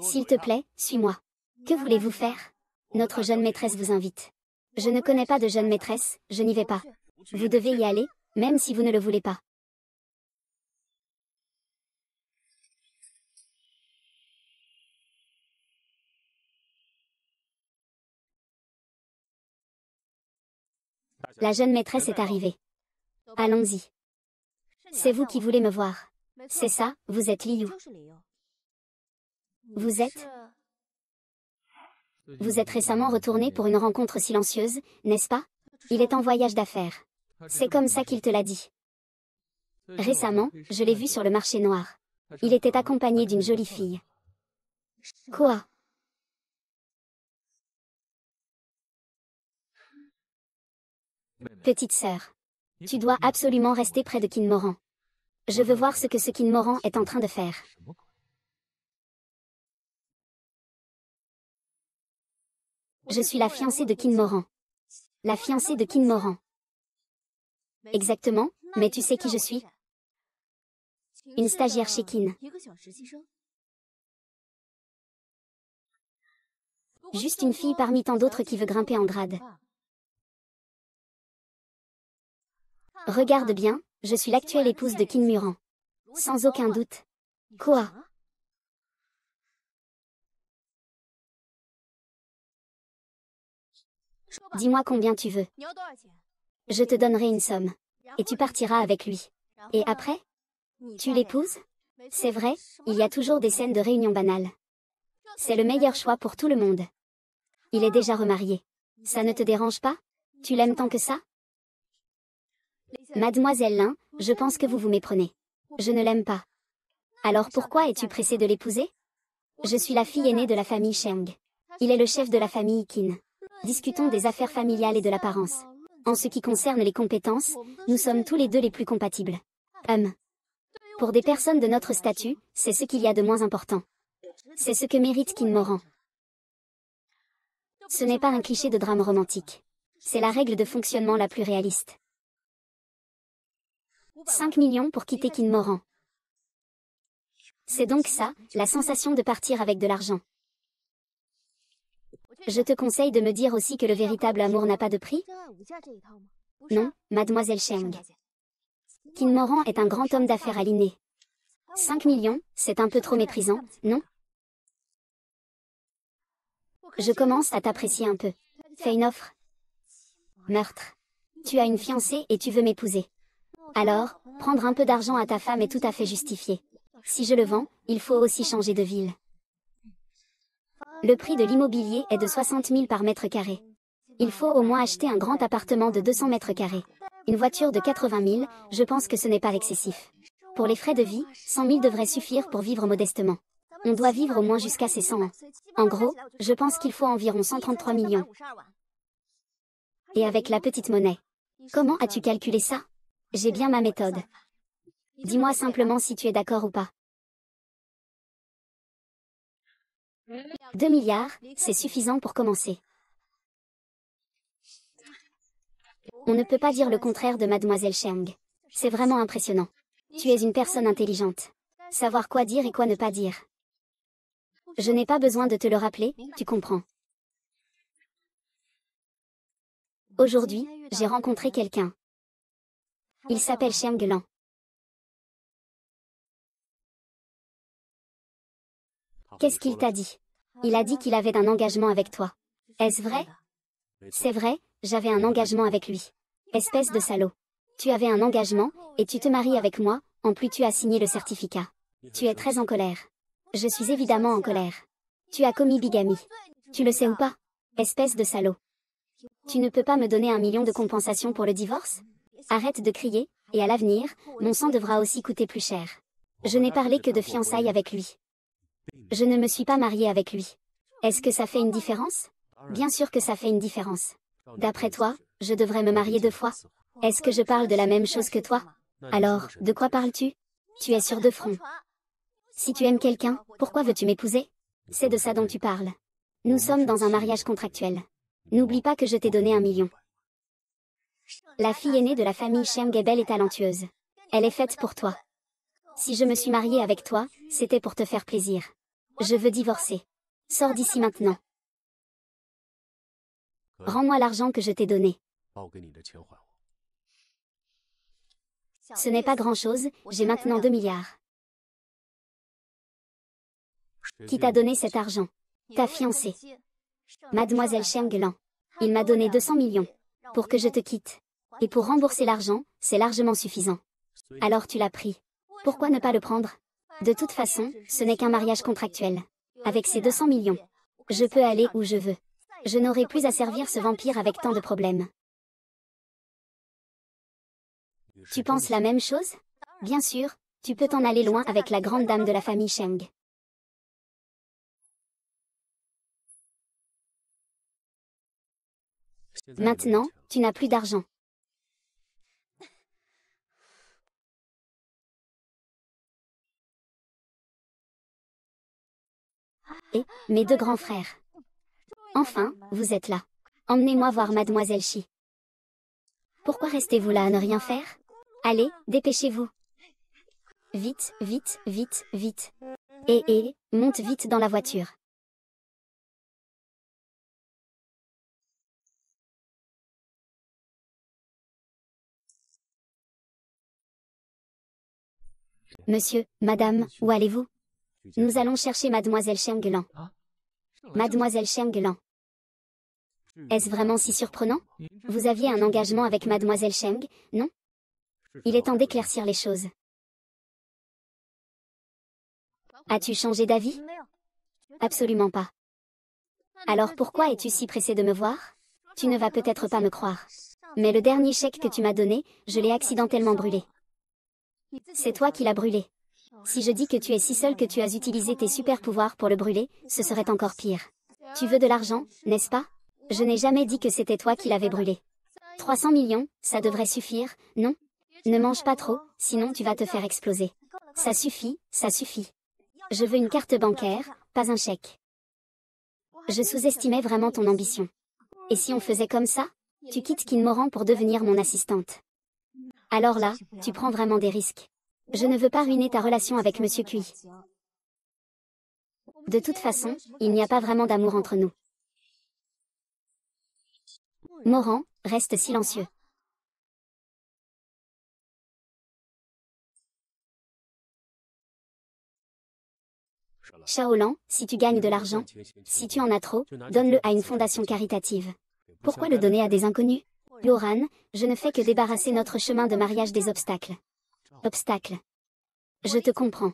S'il te plaît, suis-moi. Que voulez-vous faire? Notre jeune maîtresse vous invite. Je ne connais pas de jeune maîtresse, je n'y vais pas. Vous devez y aller, même si vous ne le voulez pas. La jeune maîtresse est arrivée. Allons-y. C'est vous qui voulez me voir. C'est ça, vous êtes Liu. Vous êtes récemment retourné pour une rencontre silencieuse, n'est-ce pas? Il est en voyage d'affaires. C'est comme ça qu'il te l'a dit. Récemment, je l'ai vu sur le marché noir. Il était accompagné d'une jolie fille. Quoi? Petite sœur. Tu dois absolument rester près de Qin Moran. Je veux voir ce que ce Qin Moran est en train de faire. Je suis la fiancée de Qin Moran. La fiancée de Qin Moran. Exactement, mais tu sais qui je suis? Une stagiaire chez Qin. Juste une fille parmi tant d'autres qui veut grimper en grade. Regarde bien, je suis l'actuelle épouse de Qin Moran. Sans aucun doute. Quoi? Dis-moi combien tu veux. Je te donnerai une somme. Et tu partiras avec lui. Et après? Tu l'épouses? C'est vrai, il y a toujours des scènes de réunion banales. C'est le meilleur choix pour tout le monde. Il est déjà remarié. Ça ne te dérange pas? Tu l'aimes tant que ça? Mademoiselle Lin, je pense que vous vous méprenez. Je ne l'aime pas. Alors pourquoi es-tu pressée de l'épouser? Je suis la fille aînée de la famille Sheng. Il est le chef de la famille Qin. Discutons des affaires familiales et de l'apparence. En ce qui concerne les compétences, nous sommes tous les deux les plus compatibles. Pour des personnes de notre statut, c'est ce qu'il y a de moins important. C'est ce que mérite Qin Moran. Ce n'est pas un cliché de drame romantique. C'est la règle de fonctionnement la plus réaliste. 5 millions pour quitter Qin Moran. C'est donc ça, la sensation de partir avec de l'argent. Je te conseille de me dire aussi que le véritable amour n'a pas de prix? Non, mademoiselle Sheng. Qin Moran est un grand homme d'affaires aligné. 5 millions, c'est un peu trop méprisant, non? Je commence à t'apprécier un peu. Fais une offre. Meurtre. Tu as une fiancée et tu veux m'épouser. Alors, prendre un peu d'argent à ta femme est tout à fait justifié. Si je le vends, il faut aussi changer de ville. Le prix de l'immobilier est de 60 000 par mètre carré. Il faut au moins acheter un grand appartement de 200 mètres carrés. Une voiture de 80 000, je pense que ce n'est pas excessif. Pour les frais de vie, 100 000 devraient suffire pour vivre modestement. On doit vivre au moins jusqu'à ses 100 ans. En gros, je pense qu'il faut environ 133 millions. Et avec la petite monnaie. Comment as-tu calculé ça? J'ai bien ma méthode. Dis-moi simplement si tu es d'accord ou pas. 2 milliards, c'est suffisant pour commencer. On ne peut pas dire le contraire de Mademoiselle Cheng. C'est vraiment impressionnant. Tu es une personne intelligente. Savoir quoi dire et quoi ne pas dire. Je n'ai pas besoin de te le rappeler, tu comprends. Aujourd'hui, j'ai rencontré quelqu'un. Il s'appelle Cheng Lan. Qu'est-ce qu'il t'a dit? Il a dit qu'il avait un engagement avec toi. Est-ce vrai? C'est vrai, j'avais un engagement avec lui. Espèce de salaud. Tu avais un engagement, et tu te maries avec moi, en plus tu as signé le certificat. Tu es très en colère. Je suis évidemment en colère. Tu as commis bigamie. Tu le sais ou pas? Espèce de salaud. Tu ne peux pas me donner 1 million de compensation pour le divorce? Arrête de crier, et à l'avenir, mon sang devra aussi coûter plus cher. Je n'ai parlé que de fiançailles avec lui. Je ne me suis pas mariée avec lui. Est-ce que ça fait une différence? Bien sûr que ça fait une différence. D'après toi, je devrais me marier 2 fois. Est-ce que je parle de la même chose que toi? Alors, de quoi parles-tu? Tu es sur 2 fronts. Si tu aimes quelqu'un, pourquoi veux-tu m'épouser? C'est de ça dont tu parles. Nous sommes dans un mariage contractuel. N'oublie pas que je t'ai donné 1 million. La fille aînée de la famille Cheng est belle et talentueuse. Elle est faite pour toi. Si je me suis mariée avec toi, c'était pour te faire plaisir. Je veux divorcer. Sors d'ici maintenant. Rends-moi l'argent que je t'ai donné. Ce n'est pas grand-chose, j'ai maintenant 2 milliards. Qui t'a donné cet argent? Ta fiancée. Mademoiselle Cheng Lan. Il m'a donné 200 millions. Pour que je te quitte. Et pour rembourser l'argent, c'est largement suffisant. Alors tu l'as pris. Pourquoi ne pas le prendre? De toute façon, ce n'est qu'un mariage contractuel. Avec ces 200 millions, je peux aller où je veux. Je n'aurai plus à servir ce vampire avec tant de problèmes. Tu penses la même chose? Bien sûr, tu peux t'en aller loin avec la grande dame de la famille Cheng. Maintenant, tu n'as plus d'argent. Et, mes 2 grands frères. Enfin, vous êtes là. Emmenez-moi voir Mademoiselle Shi. Pourquoi restez-vous là à ne rien faire? Allez, dépêchez-vous. Vite, vite, vite, vite. Et, monte vite dans la voiture. Monsieur, madame, où allez-vous? Nous allons chercher Mademoiselle Cheng Lan. Mademoiselle Cheng Lan. Est-ce vraiment si surprenant? Vous aviez un engagement avec Mademoiselle Cheng, non? Il est temps d'éclaircir les choses. As-tu changé d'avis? Absolument pas. Alors pourquoi es-tu si pressé de me voir? Tu ne vas peut-être pas me croire. Mais le dernier chèque que tu m'as donné, je l'ai accidentellement brûlé. C'est toi qui l'as brûlé. Si je dis que tu es si seul que tu as utilisé tes super pouvoirs pour le brûler, ce serait encore pire. Tu veux de l'argent, n'est-ce pas? Je n'ai jamais dit que c'était toi qui l'avais brûlé. 300 millions, ça devrait suffire, non? Ne mange pas trop, sinon tu vas te faire exploser. Ça suffit, ça suffit. Je veux une carte bancaire, pas un chèque. Je sous-estimais vraiment ton ambition. Et si on faisait comme ça? Tu quittes Kin Moran pour devenir mon assistante. Alors là, tu prends vraiment des risques. Je ne veux pas ruiner ta relation avec Monsieur Cui. De toute façon, il n'y a pas vraiment d'amour entre nous. Moran, reste silencieux. Shaolan, si tu gagnes de l'argent, si tu en as trop, donne-le à une fondation caritative. Pourquoi le donner à des inconnus? Loran, je ne fais que débarrasser notre chemin de mariage des obstacles. Obstacles. Je te comprends.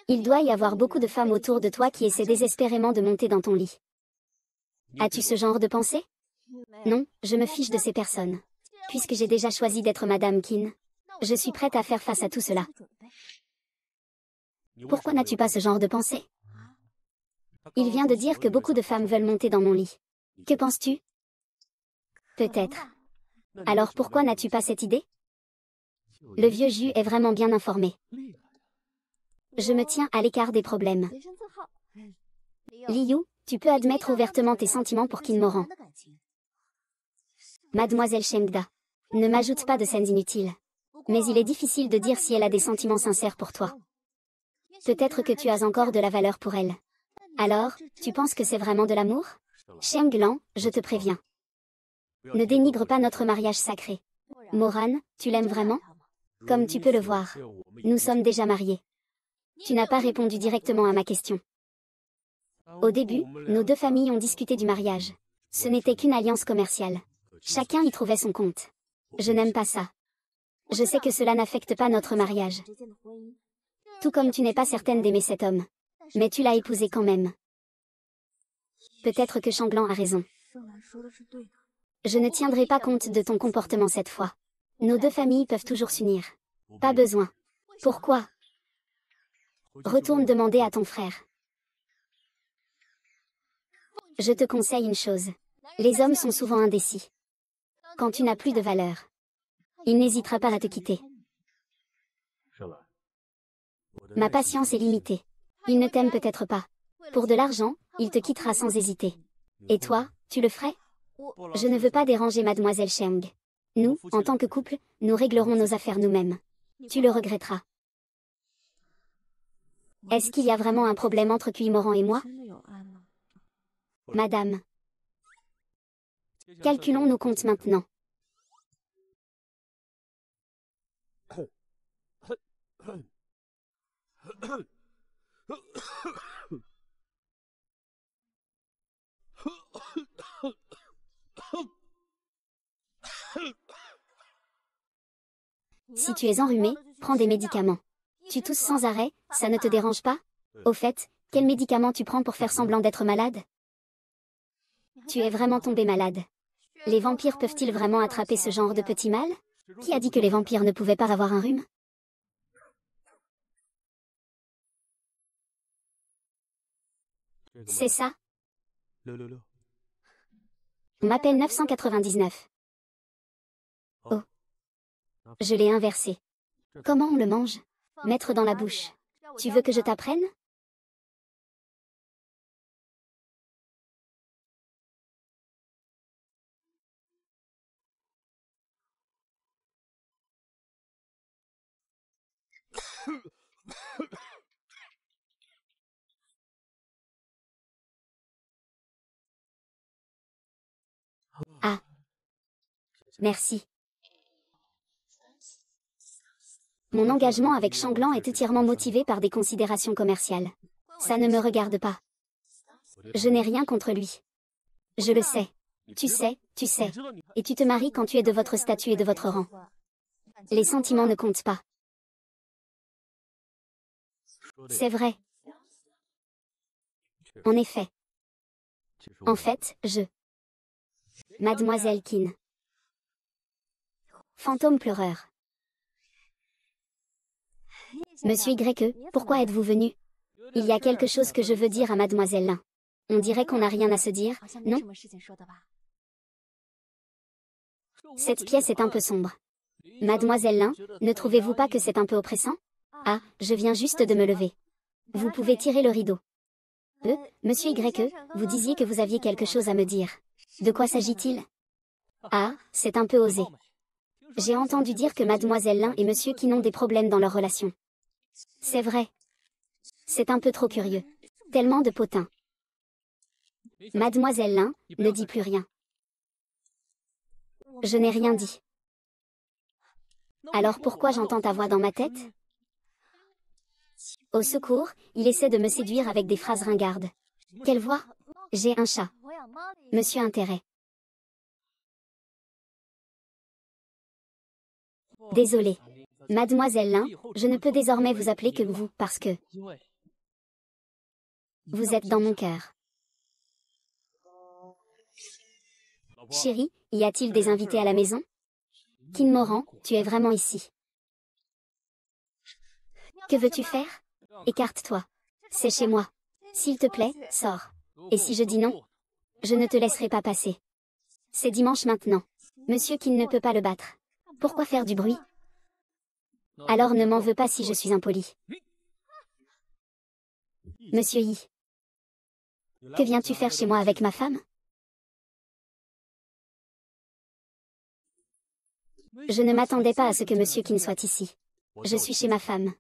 Il doit y avoir beaucoup de femmes autour de toi qui essaient désespérément de monter dans ton lit. As-tu ce genre de pensée? Non, je me fiche de ces personnes. Puisque j'ai déjà choisi d'être Madame Qin, je suis prête à faire face à tout cela. Pourquoi n'as-tu pas ce genre de pensée? Il vient de dire que beaucoup de femmes veulent monter dans mon lit. Que penses-tu? Peut-être. Alors pourquoi n'as-tu pas cette idée? Le vieux Ju est vraiment bien informé. Je me tiens à l'écart des problèmes. Liu, tu peux admettre ouvertement tes sentiments pour Qin Moran. Mademoiselle Shengda. Ne m'ajoute pas de scènes inutiles. Mais il est difficile de dire si elle a des sentiments sincères pour toi. Peut-être que tu as encore de la valeur pour elle. Alors, tu penses que c'est vraiment de l'amour? Sheng Lan, je te préviens. Ne dénigre pas notre mariage sacré. Moran, tu l'aimes vraiment? Comme tu peux le voir, nous sommes déjà mariés. Tu n'as pas répondu directement à ma question. Au début, nos deux familles ont discuté du mariage. Ce n'était qu'une alliance commerciale. Chacun y trouvait son compte. Je n'aime pas ça. Je sais que cela n'affecte pas notre mariage. Tout comme tu n'es pas certaine d'aimer cet homme. Mais tu l'as épousé quand même. Peut-être que Shanglan a raison. Je ne tiendrai pas compte de ton comportement cette fois. Nos deux familles peuvent toujours s'unir. Pas besoin. Pourquoi? Retourne demander à ton frère. Je te conseille une chose. Les hommes sont souvent indécis. Quand tu n'as plus de valeur, il n'hésitera pas à te quitter. Ma patience est limitée. Il ne t'aime peut-être pas. Pour de l'argent, il te quittera sans hésiter. Et toi, tu le ferais? Je ne veux pas déranger Mademoiselle Sheng. Nous, en tant que couple, nous réglerons nos affaires nous-mêmes. Tu le regretteras. Est-ce qu'il y a vraiment un problème entre Qin Moran et moi? Madame. Calculons nos comptes maintenant. Si tu es enrhumé, prends des médicaments. Tu tousses sans arrêt, ça ne te dérange pas? Au fait, quel médicament tu prends pour faire semblant d'être malade? Tu es vraiment tombé malade. Les vampires peuvent-ils vraiment attraper ce genre de petit mal? Qui a dit que les vampires ne pouvaient pas avoir un rhume? C'est ça. On m'appelle 999. Oh. Je l'ai inversé. Comment on le mange? Mettre dans la bouche. Tu veux que je t'apprenne? Ah. Merci. Mon engagement avec Shanglan est entièrement motivé par des considérations commerciales. Ça ne me regarde pas. Je n'ai rien contre lui. Je le sais. Tu sais, tu sais. Et tu te maries quand tu es de votre statut et de votre rang. Les sentiments ne comptent pas. C'est vrai. En effet. En fait, Mademoiselle Qin. Fantôme pleureur. Monsieur Y, pourquoi êtes-vous venu? Il y a quelque chose que je veux dire à Mademoiselle Lin. On dirait qu'on n'a rien à se dire, non? Cette pièce est un peu sombre. Mademoiselle Lin, ne trouvez-vous pas que c'est un peu oppressant? Ah, je viens juste de me lever. Vous pouvez tirer le rideau. Monsieur Y, vous disiez que vous aviez quelque chose à me dire. De quoi s'agit-il? Ah, c'est un peu osé. J'ai entendu dire que Mademoiselle Lin et Monsieur Qin ont des problèmes dans leur relation. C'est vrai. C'est un peu trop curieux. Tellement de potins. Mademoiselle Lin, ne dit plus rien. Je n'ai rien dit. Alors pourquoi j'entends ta voix dans ma tête? Au secours, il essaie de me séduire avec des phrases ringardes. Quelle voix? J'ai un chat. Monsieur Intérêt. Désolé. Mademoiselle Lin, je ne peux désormais vous appeler que vous parce que vous êtes dans mon cœur. Chérie, y a-t-il des invités à la maison? Qin Moran, tu es vraiment ici. Que veux-tu faire? Écarte-toi. C'est chez moi. S'il te plaît, sors. Et si je dis non? Je ne te laisserai pas passer. C'est dimanche maintenant. Monsieur Qin ne peut pas le battre. Pourquoi faire du bruit? Alors ne m'en veux pas si je suis impoli. Monsieur Yi, que viens-tu faire chez moi avec ma femme? Je ne m'attendais pas à ce que Monsieur Qin soit ici. Je suis chez ma femme.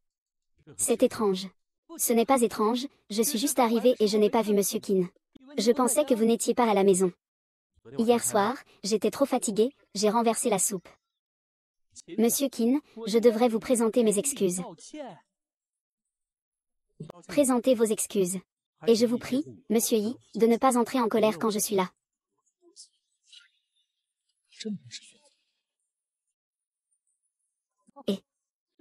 C'est étrange. Ce n'est pas étrange, je suis juste arrivée et je n'ai pas vu Monsieur Qin. Je pensais que vous n'étiez pas à la maison. Hier soir, j'étais trop fatiguée, j'ai renversé la soupe. Monsieur Qin, je devrais vous présenter mes excuses. Présentez vos excuses. Et je vous prie, Monsieur Yi, de ne pas entrer en colère quand je suis là. Et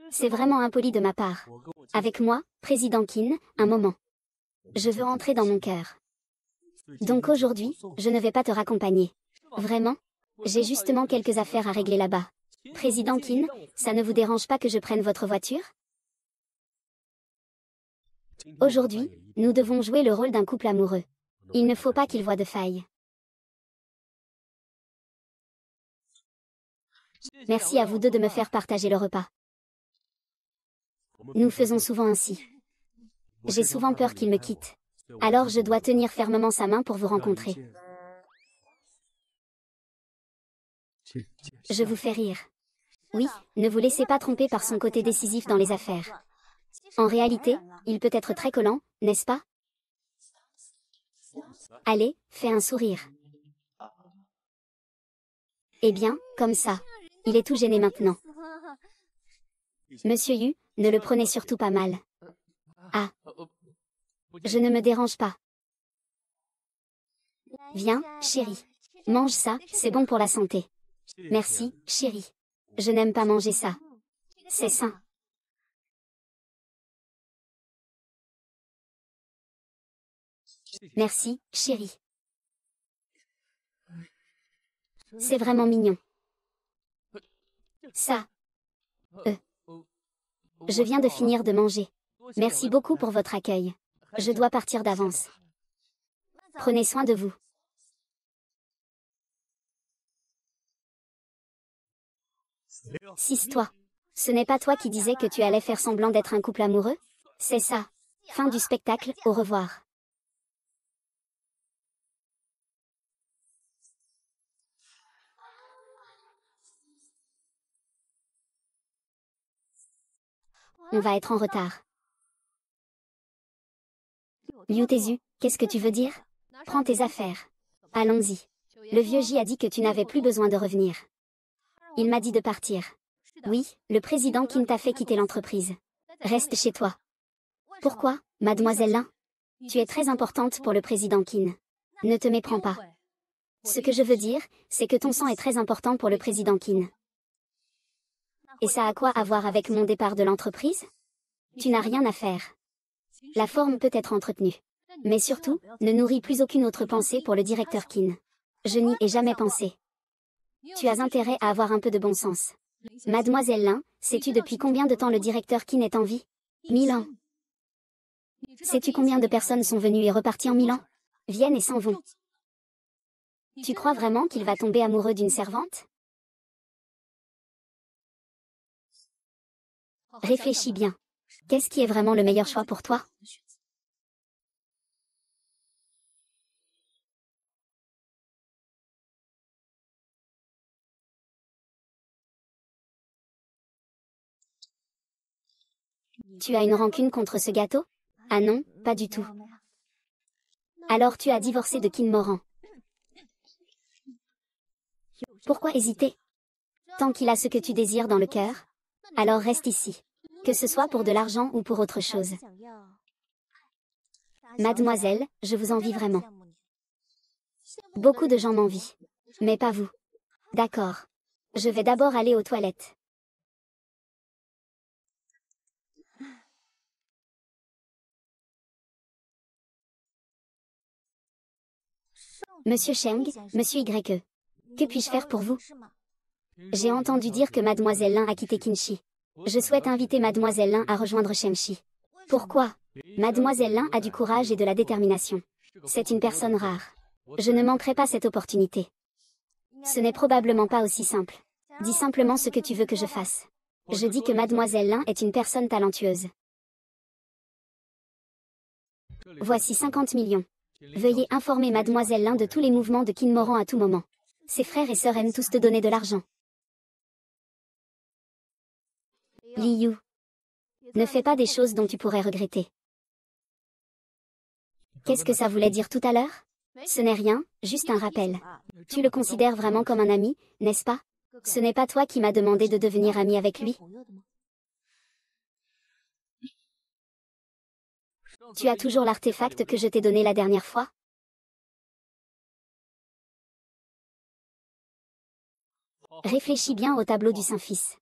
c'est vraiment impoli de ma part. Avec moi, Président Qin, un moment. Je veux entrer dans mon cœur. Donc aujourd'hui, je ne vais pas te raccompagner. Vraiment? J'ai justement quelques affaires à régler là-bas. Président Qin, ça ne vous dérange pas que je prenne votre voiture? Aujourd'hui, nous devons jouer le rôle d'un couple amoureux. Il ne faut pas qu'il voie de faille. Merci à vous deux de me faire partager le repas. Nous faisons souvent ainsi. J'ai souvent peur qu'il me quitte. Alors je dois tenir fermement sa main pour vous rencontrer. Je vous fais rire. Oui, ne vous laissez pas tromper par son côté décisif dans les affaires. En réalité, il peut être très collant, n'est-ce pas? Allez, fais un sourire. Eh bien, comme ça. Il est tout gêné maintenant. Monsieur Yu, ne le prenez surtout pas mal. Ah. Je ne me dérange pas. Viens, chérie. Mange ça, c'est bon pour la santé. Merci, chérie. Je n'aime pas manger ça. C'est sain. Merci, chérie. C'est vraiment mignon. Ça. Je viens de finir de manger. Merci beaucoup pour votre accueil. Je dois partir d'avance. Prenez soin de vous. Six-toi. Ce n'est pas toi qui disais que tu allais faire semblant d'être un couple amoureux? C'est ça. Fin du spectacle, au revoir. On va être en retard. Liu Tezu, qu'est-ce que tu veux dire? Prends tes affaires. Allons-y. Le vieux J a dit que tu n'avais plus besoin de revenir. Il m'a dit de partir. Oui, le président Qin t'a fait quitter l'entreprise. Reste chez toi. Pourquoi, mademoiselle Lin? Tu es très importante pour le président Qin. Ne te méprends pas. Ce que je veux dire, c'est que ton sang est très important pour le président Qin. Et ça a quoi à voir avec mon départ de l'entreprise? Tu n'as rien à faire. La forme peut être entretenue. Mais surtout, ne nourris plus aucune autre pensée pour le directeur Qin. Je n'y ai jamais pensé. Tu as intérêt à avoir un peu de bon sens. Mademoiselle Lin, sais-tu depuis combien de temps le directeur Qin est en vie? 1000 ans. Sais-tu combien de personnes sont venues et reparties en 1000 ans? Viennent et s'en vont. Tu crois vraiment qu'il va tomber amoureux d'une servante? Réfléchis bien. Qu'est-ce qui est vraiment le meilleur choix pour toi? Tu as une rancune contre ce gâteau? Ah non, pas du tout. Alors tu as divorcé de Qin Moran. Pourquoi hésiter? Tant qu'il a ce que tu désires dans le cœur, alors reste ici. Que ce soit pour de l'argent ou pour autre chose. Mademoiselle, je vous envie vraiment. Beaucoup de gens m'envient. Mais pas vous. D'accord. Je vais d'abord aller aux toilettes. Monsieur Cheng, Monsieur YE. Que puis-je faire pour vous? J'ai entendu dire que Mademoiselle Lin a quitté Qinshi. Je souhaite inviter Mademoiselle Lin à rejoindre Shenshi. Pourquoi? Mademoiselle Lin a du courage et de la détermination. C'est une personne rare. Je ne manquerai pas cette opportunité. Ce n'est probablement pas aussi simple. Dis simplement ce que tu veux que je fasse. Je dis que Mademoiselle Lin est une personne talentueuse. Voici 50 millions. Veuillez informer Mademoiselle Lin de tous les mouvements de Qin Moran à tout moment. Ses frères et sœurs aiment tous te donner de l'argent. Li Yu. Ne fais pas des choses dont tu pourrais regretter. Qu'est-ce que ça voulait dire tout à l'heure? Ce n'est rien, juste un rappel. Tu le considères vraiment comme un ami, n'est-ce pas? Ce n'est pas toi qui m'as demandé de devenir ami avec lui. Tu as toujours l'artefact que je t'ai donné la dernière fois? Réfléchis bien au tableau du Saint-Fils.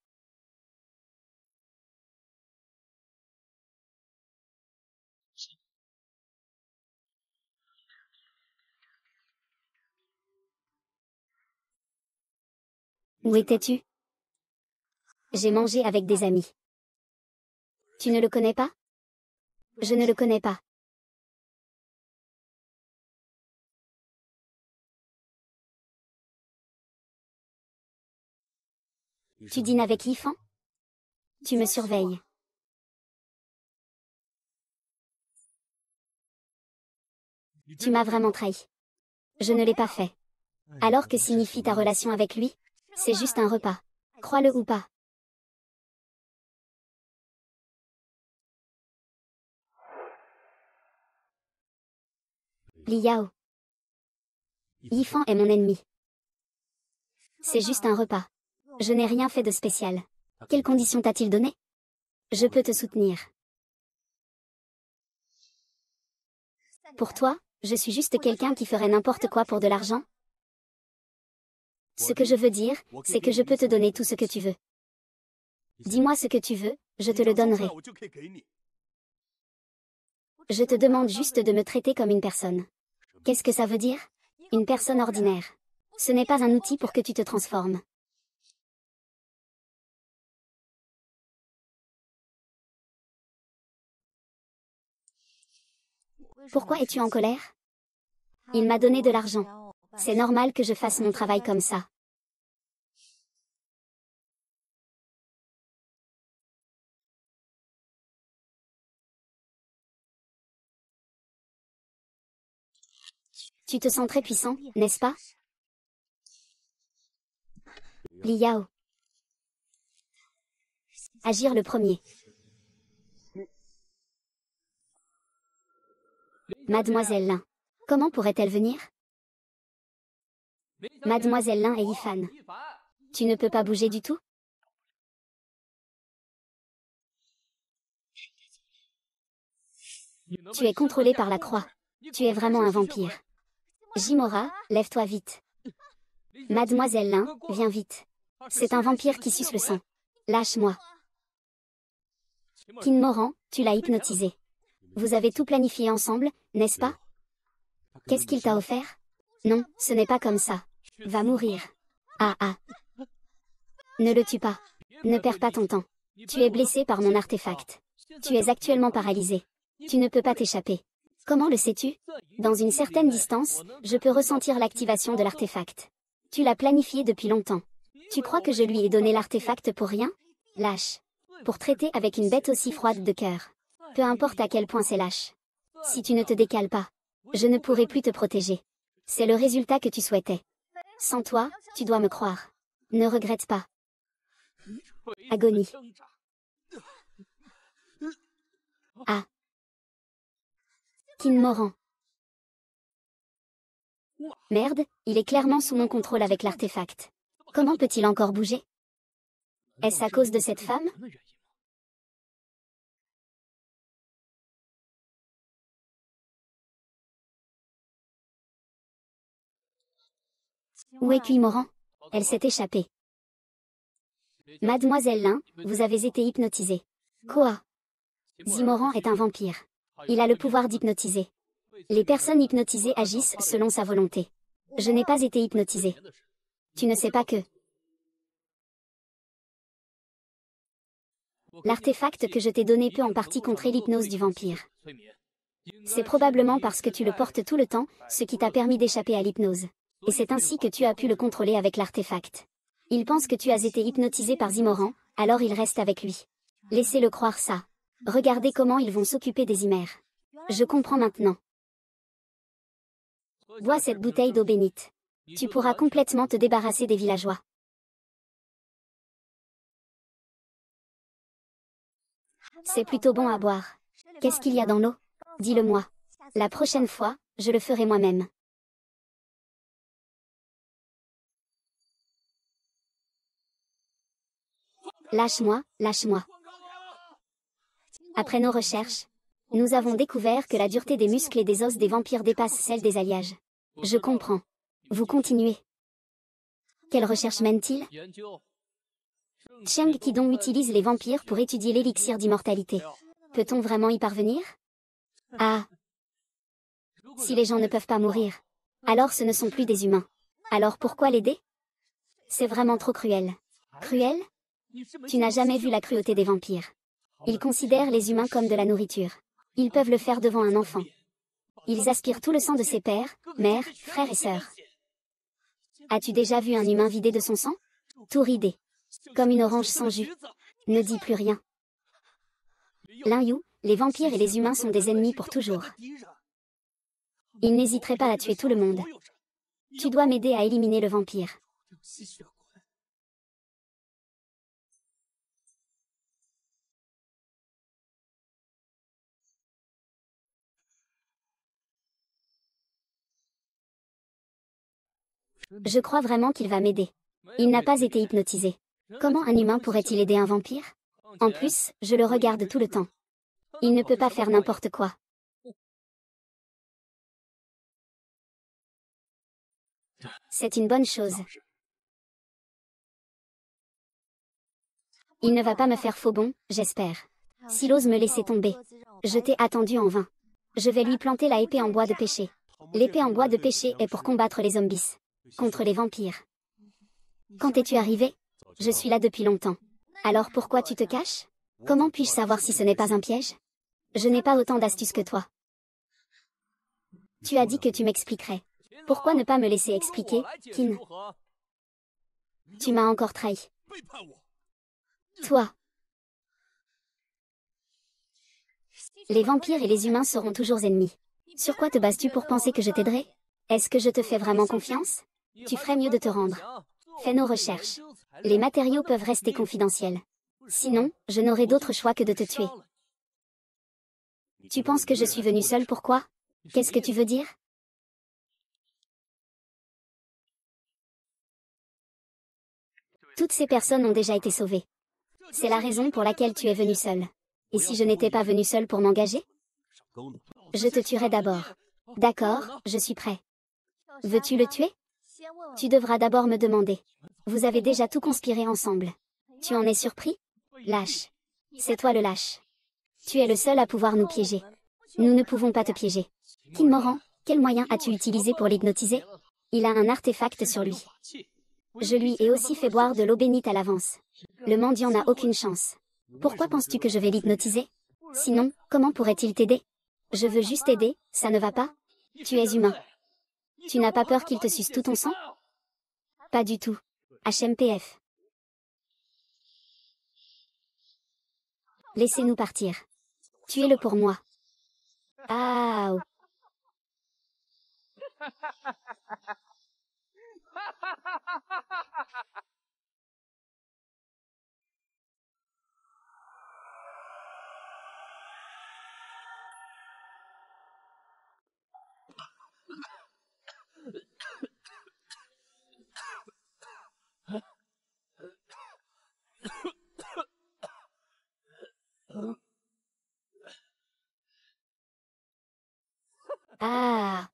Où étais-tu? J'ai mangé avec des amis. Tu ne le connais pas? Je ne le connais pas. Tu dînes avec Yifan? Tu me surveilles. Tu m'as vraiment trahi. Je ne l'ai pas fait. Alors que signifie ta relation avec lui? C'est juste un repas. Crois-le ou pas. Li Yao. Yifan est mon ennemi. C'est juste un repas. Je n'ai rien fait de spécial. Quelles conditions t'a-t-il donné? Je peux te soutenir. Pour toi, je suis juste quelqu'un qui ferait n'importe quoi pour de l'argent? Ce que je veux dire, c'est que je peux te donner tout ce que tu veux. Dis-moi ce que tu veux, je te le donnerai. Je te demande juste de me traiter comme une personne. Qu'est-ce que ça veut dire? Une personne ordinaire. Ce n'est pas un outil pour que tu te transformes. Pourquoi es-tu en colère? Il m'a donné de l'argent. C'est normal que je fasse mon travail comme ça. Tu te sens très puissant, n'est-ce pas? Li Yao. Agir le premier. Mademoiselle Lin. Comment pourrait-elle venir? Mademoiselle Lin et Yifan. Tu ne peux pas bouger du tout? Tu es contrôlé par la croix. Tu es vraiment un vampire. Jimora, lève-toi vite. Mademoiselle Lin, viens vite. C'est un vampire qui suce le sang. Lâche-moi. Qin Moran, tu l'as hypnotisé. Vous avez tout planifié ensemble, n'est-ce pas? Qu'est-ce qu'il t'a offert? Non, ce n'est pas comme ça. Va mourir. Ah ah. Ne le tue pas. Ne perds pas ton temps. Tu es blessé par mon artefact. Tu es actuellement paralysé. Tu ne peux pas t'échapper. Comment le sais-tu? Dans une certaine distance, je peux ressentir l'activation de l'artefact. Tu l'as planifié depuis longtemps. Tu crois que je lui ai donné l'artefact pour rien? Lâche. Pour traiter avec une bête aussi froide de cœur. Peu importe à quel point c'est lâche. Si tu ne te décales pas, je ne pourrai plus te protéger. C'est le résultat que tu souhaitais. Sans toi, tu dois me croire. Ne regrette pas. Agonie. Ah. Qin Moran. Merde, il est clairement sous mon contrôle avec l'artefact. Comment peut-il encore bouger? Est-ce à cause de cette femme? Où est Qin Moran? Elle s'est échappée. Mademoiselle Lin, vous avez été hypnotisée. Quoi? Zimoran est un vampire. Il a le pouvoir d'hypnotiser. Les personnes hypnotisées agissent selon sa volonté. Je n'ai pas été hypnotisée. Tu ne sais pas que... L'artefact que je t'ai donné peut en partie contrer l'hypnose du vampire. C'est probablement parce que tu le portes tout le temps, ce qui t'a permis d'échapper à l'hypnose. Et c'est ainsi que tu as pu le contrôler avec l'artefact. Il pense que tu as été hypnotisé par Zimoran, Alors il reste avec lui. Laissez-le croire ça. Regardez comment ils vont s'occuper des hymères. Je comprends maintenant. Bois cette bouteille d'eau bénite. Tu pourras complètement te débarrasser des villageois. C'est plutôt bon à boire. Qu'est-ce qu'il y a dans l'eau? Dis-le-moi. La prochaine fois, je le ferai moi-même. Lâche-moi, lâche-moi. Après nos recherches, nous avons découvert que la dureté des muscles et des os des vampires dépasse celle des alliages. Je comprends. Vous continuez. Quelle recherche mène-t-il? Cheng Qidong utilise les vampires pour étudier l'élixir d'immortalité. Peut-on vraiment y parvenir? Ah. Si les gens ne peuvent pas mourir, alors ce ne sont plus des humains. Alors pourquoi l'aider? C'est vraiment trop cruel. Cruel? Tu n'as jamais vu la cruauté des vampires. Ils considèrent les humains comme de la nourriture. Ils peuvent le faire devant un enfant. Ils aspirent tout le sang de ses pères, mères, frères et sœurs. As-tu déjà vu un humain vidé de son sang? Tout ridé. Comme une orange sans jus. Ne dis plus rien. Lin Yu, les vampires et les humains sont des ennemis pour toujours. Ils n'hésiteraient pas à tuer tout le monde. Tu dois m'aider à éliminer le vampire. Je crois vraiment qu'il va m'aider. Il n'a pas été hypnotisé. Comment un humain pourrait-il aider un vampire? En plus, je le regarde tout le temps. Il ne peut pas faire n'importe quoi. C'est une bonne chose. Il ne va pas me faire faux bon, j'espère. S'il ose me laisser tomber. Je t'ai attendu en vain. Je vais lui planter la épée en bois de pêcher. L'épée en bois de pêcher est pour combattre les zombies. Contre les vampires. Quand es-tu arrivé? Je suis là depuis longtemps. Alors pourquoi tu te caches? Comment puis-je savoir si ce n'est pas un piège? Je n'ai pas autant d'astuces que toi. Tu as dit que tu m'expliquerais. Pourquoi ne pas me laisser expliquer, Qin? Tu m'as encore trahi. Toi. Les vampires et les humains seront toujours ennemis. Sur quoi te bases-tu pour penser que je t'aiderai? Est-ce que je te fais vraiment confiance? Tu ferais mieux de te rendre. Fais nos recherches. Les matériaux peuvent rester confidentiels. Sinon, je n'aurai d'autre choix que de te tuer. Tu penses que je suis venu seul, pourquoi? Qu'est-ce que tu veux dire? Toutes ces personnes ont déjà été sauvées. C'est la raison pour laquelle tu es venu seul. Et si je n'étais pas venu seul pour m'engager? Je te tuerai d'abord. D'accord, je suis prêt. Veux-tu le tuer? Tu devras d'abord me demander. Vous avez déjà tout conspiré ensemble. Tu en es surpris? Lâche. C'est toi le lâche. Tu es le seul à pouvoir nous piéger. Nous ne pouvons pas te piéger. Qin Moran, quel moyen as-tu utilisé pour l'hypnotiser? Il a un artefact sur lui. Je lui ai aussi fait boire de l'eau bénite à l'avance. Le mendiant n'a aucune chance. Pourquoi penses-tu que je vais l'hypnotiser? Sinon, comment pourrait-il t'aider? Je veux juste aider, ça ne va pas? Tu es humain. Tu n'as pas peur qu'il te suce tout ton sang? Pas du tout. HMPF. Laissez-nous partir. Tuez-le pour moi. Ah. Ah.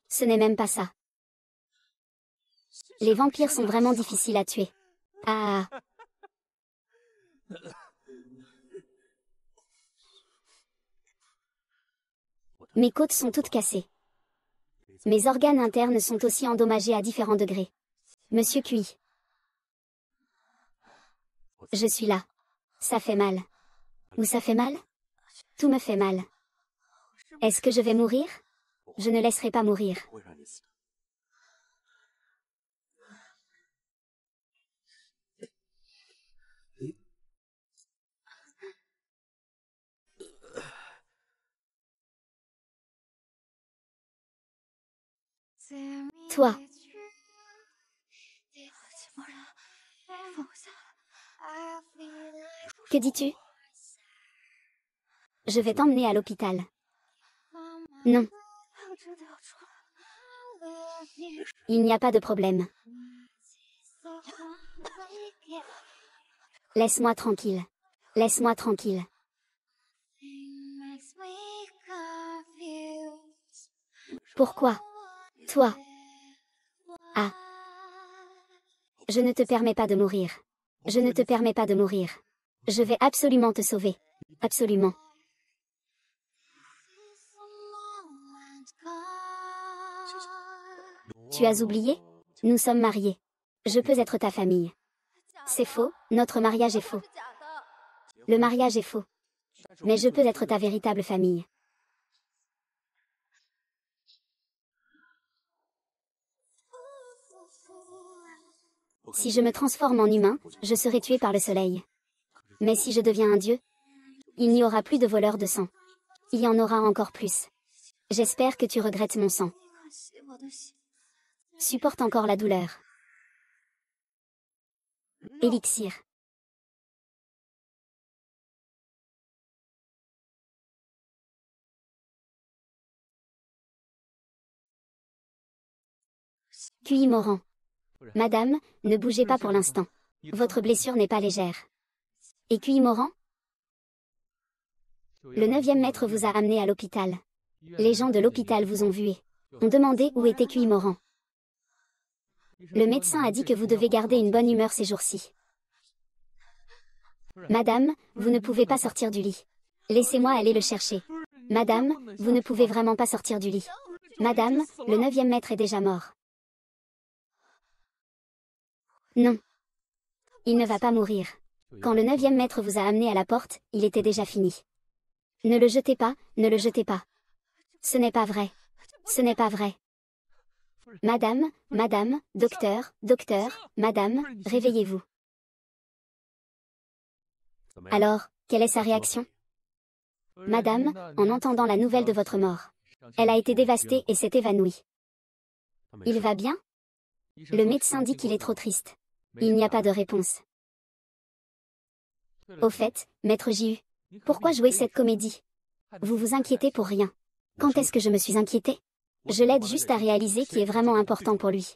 Ce n'est même pas ça. Les vampires sont vraiment difficiles à tuer. Ah. Mes côtes sont toutes cassées. Mes organes internes sont aussi endommagés à différents degrés. Monsieur Cui. Je suis là. Ça fait mal. Où ça fait mal? Tout me fait mal. Est-ce que je vais mourir? Je ne laisserai pas mourir. Toi. Que dis-tu? Je vais t'emmener à l'hôpital. Non. Il n'y a pas de problème. Laisse-moi tranquille. Laisse-moi tranquille. Pourquoi? Toi. Ah. Je ne te permets pas de mourir. Je ne te permets pas de mourir. Je vais absolument te sauver. Absolument. Tu as oublié? Nous sommes mariés. Je peux être ta famille. C'est faux, notre mariage est faux. Le mariage est faux. Mais je peux être ta véritable famille. Si je me transforme en humain, je serai tué par le soleil. Mais si je deviens un dieu, il n'y aura plus de voleurs de sang. Il y en aura encore plus. J'espère que tu regrettes mon sang. Supporte encore la douleur. Élixir. QI Moran. Madame, ne bougez pas pour l'instant. Votre blessure n'est pas légère. Et QI Moran? Le 9e maître vous a amené à l'hôpital. Les gens de l'hôpital vous ont vu et ont demandé où était QI Moran. Le médecin a dit que vous devez garder une bonne humeur ces jours-ci. Madame, vous ne pouvez pas sortir du lit. Laissez-moi aller le chercher. Madame, vous ne pouvez vraiment pas sortir du lit. Madame, le 9e maître est déjà mort. Non. Il ne va pas mourir. Quand le 9e maître vous a amené à la porte, il était déjà fini. Ne le jetez pas, ne le jetez pas. Ce n'est pas vrai. Ce n'est pas vrai. Madame, madame, docteur, docteur, madame, réveillez-vous. Alors, quelle est sa réaction? Madame, en entendant la nouvelle de votre mort. Elle a été dévastée et s'est évanouie. Il va bien? Le médecin dit qu'il est trop triste. Il n'y a pas de réponse. Au fait, maître J.U., pourquoi jouer cette comédie? Vous vous inquiétez pour rien. Quand est-ce que je me suis inquiétée? Je l'aide juste à réaliser qui est vraiment important pour lui.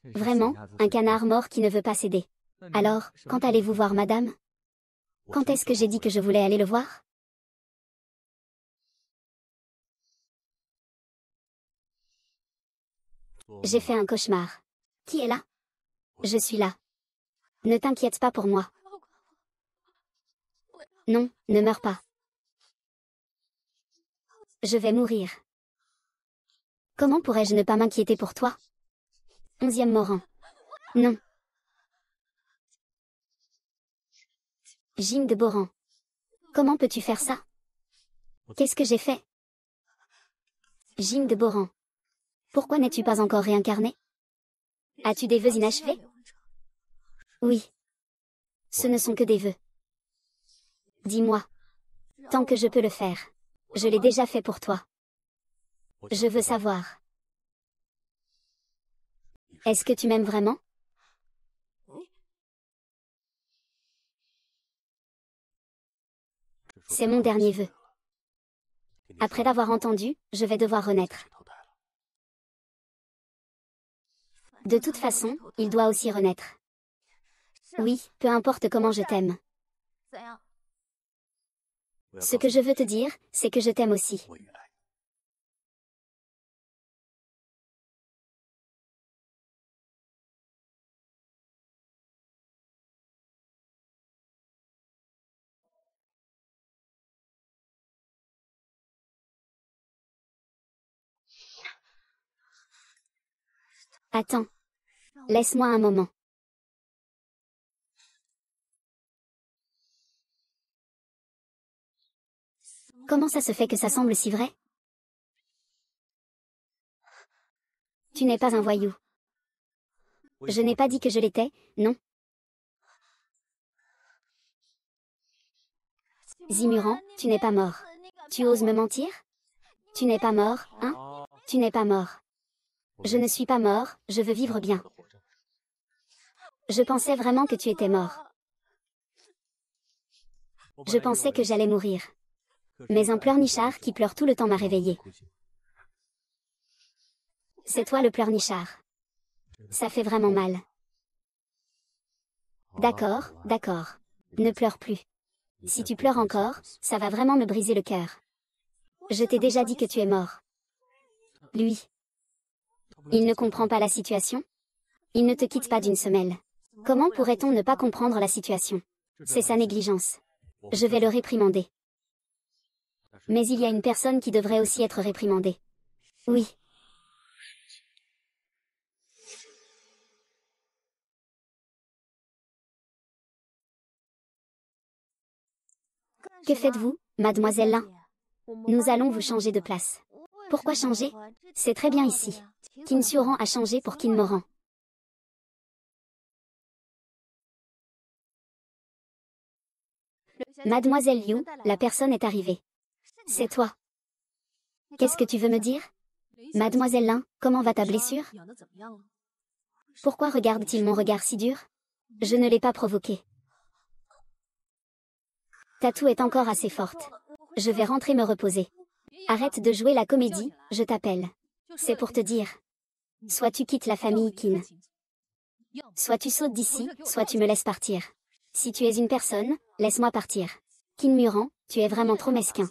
Vraiment, un canard mort qui ne veut pas céder. Alors, quand allez-vous voir madame? Quand est-ce que j'ai dit que je voulais aller le voir? J'ai fait un cauchemar. Qui est là? Je suis là. Ne t'inquiète pas pour moi. Non, ne meurs pas. Je vais mourir. Comment pourrais-je ne pas m'inquiéter pour toi? 11e Moran. Non. Jing de Boran. Comment peux-tu faire ça? Qu'est-ce que j'ai fait? Jing de Boran. Pourquoi n'es-tu pas encore réincarné? As-tu des vœux inachevés? Oui. Ce ne sont que des vœux. Dis-moi. Tant que je peux le faire. Je l'ai déjà fait pour toi. Je veux savoir. Est-ce que tu m'aimes vraiment? C'est mon dernier vœu. Après l'avoir entendu, je vais devoir renaître. De toute façon, il doit aussi renaître. Oui, peu importe comment je t'aime. Ce que je veux te dire, c'est que je t'aime aussi. Attends. Laisse-moi un moment. Comment ça se fait que ça semble si vrai? Tu n'es pas un voyou. Je n'ai pas dit que je l'étais, non. Zimuran, tu n'es pas mort. Tu oses me mentir? Tu n'es pas mort, hein? Tu n'es pas mort. Je ne suis pas mort, je veux vivre bien. Je pensais vraiment que tu étais mort. Je pensais que j'allais mourir. Mais un pleurnichard qui pleure tout le temps m'a réveillé. C'est toi le pleurnichard. Ça fait vraiment mal. D'accord, d'accord. Ne pleure plus. Si tu pleures encore, ça va vraiment me briser le cœur. Je t'ai déjà dit que tu es mort. Lui. Il ne comprend pas la situation? Il ne te quitte pas d'une semelle. Comment pourrait-on ne pas comprendre la situation? C'est sa négligence. Je vais le réprimander. Mais il y a une personne qui devrait aussi être réprimandée. Oui. Que faites-vous, mademoiselle Lin? Nous allons vous changer de place. Pourquoi changer? C'est très bien ici. Qin Sioran a changé pour Qin Moran. Mademoiselle Liu, la personne est arrivée. C'est toi. Qu'est-ce que tu veux me dire? Mademoiselle Lin, comment va ta blessure? Pourquoi regarde-t-il mon regard si dur? Je ne l'ai pas provoqué. Ta toux est encore assez forte. Je vais rentrer me reposer. Arrête de jouer la comédie, je t'appelle. C'est pour te dire. Soit tu quittes la famille Qin. Soit tu sautes d'ici, soit tu me laisses partir. Si tu es une personne, laisse-moi partir. Qin Muran, tu es vraiment trop mesquin.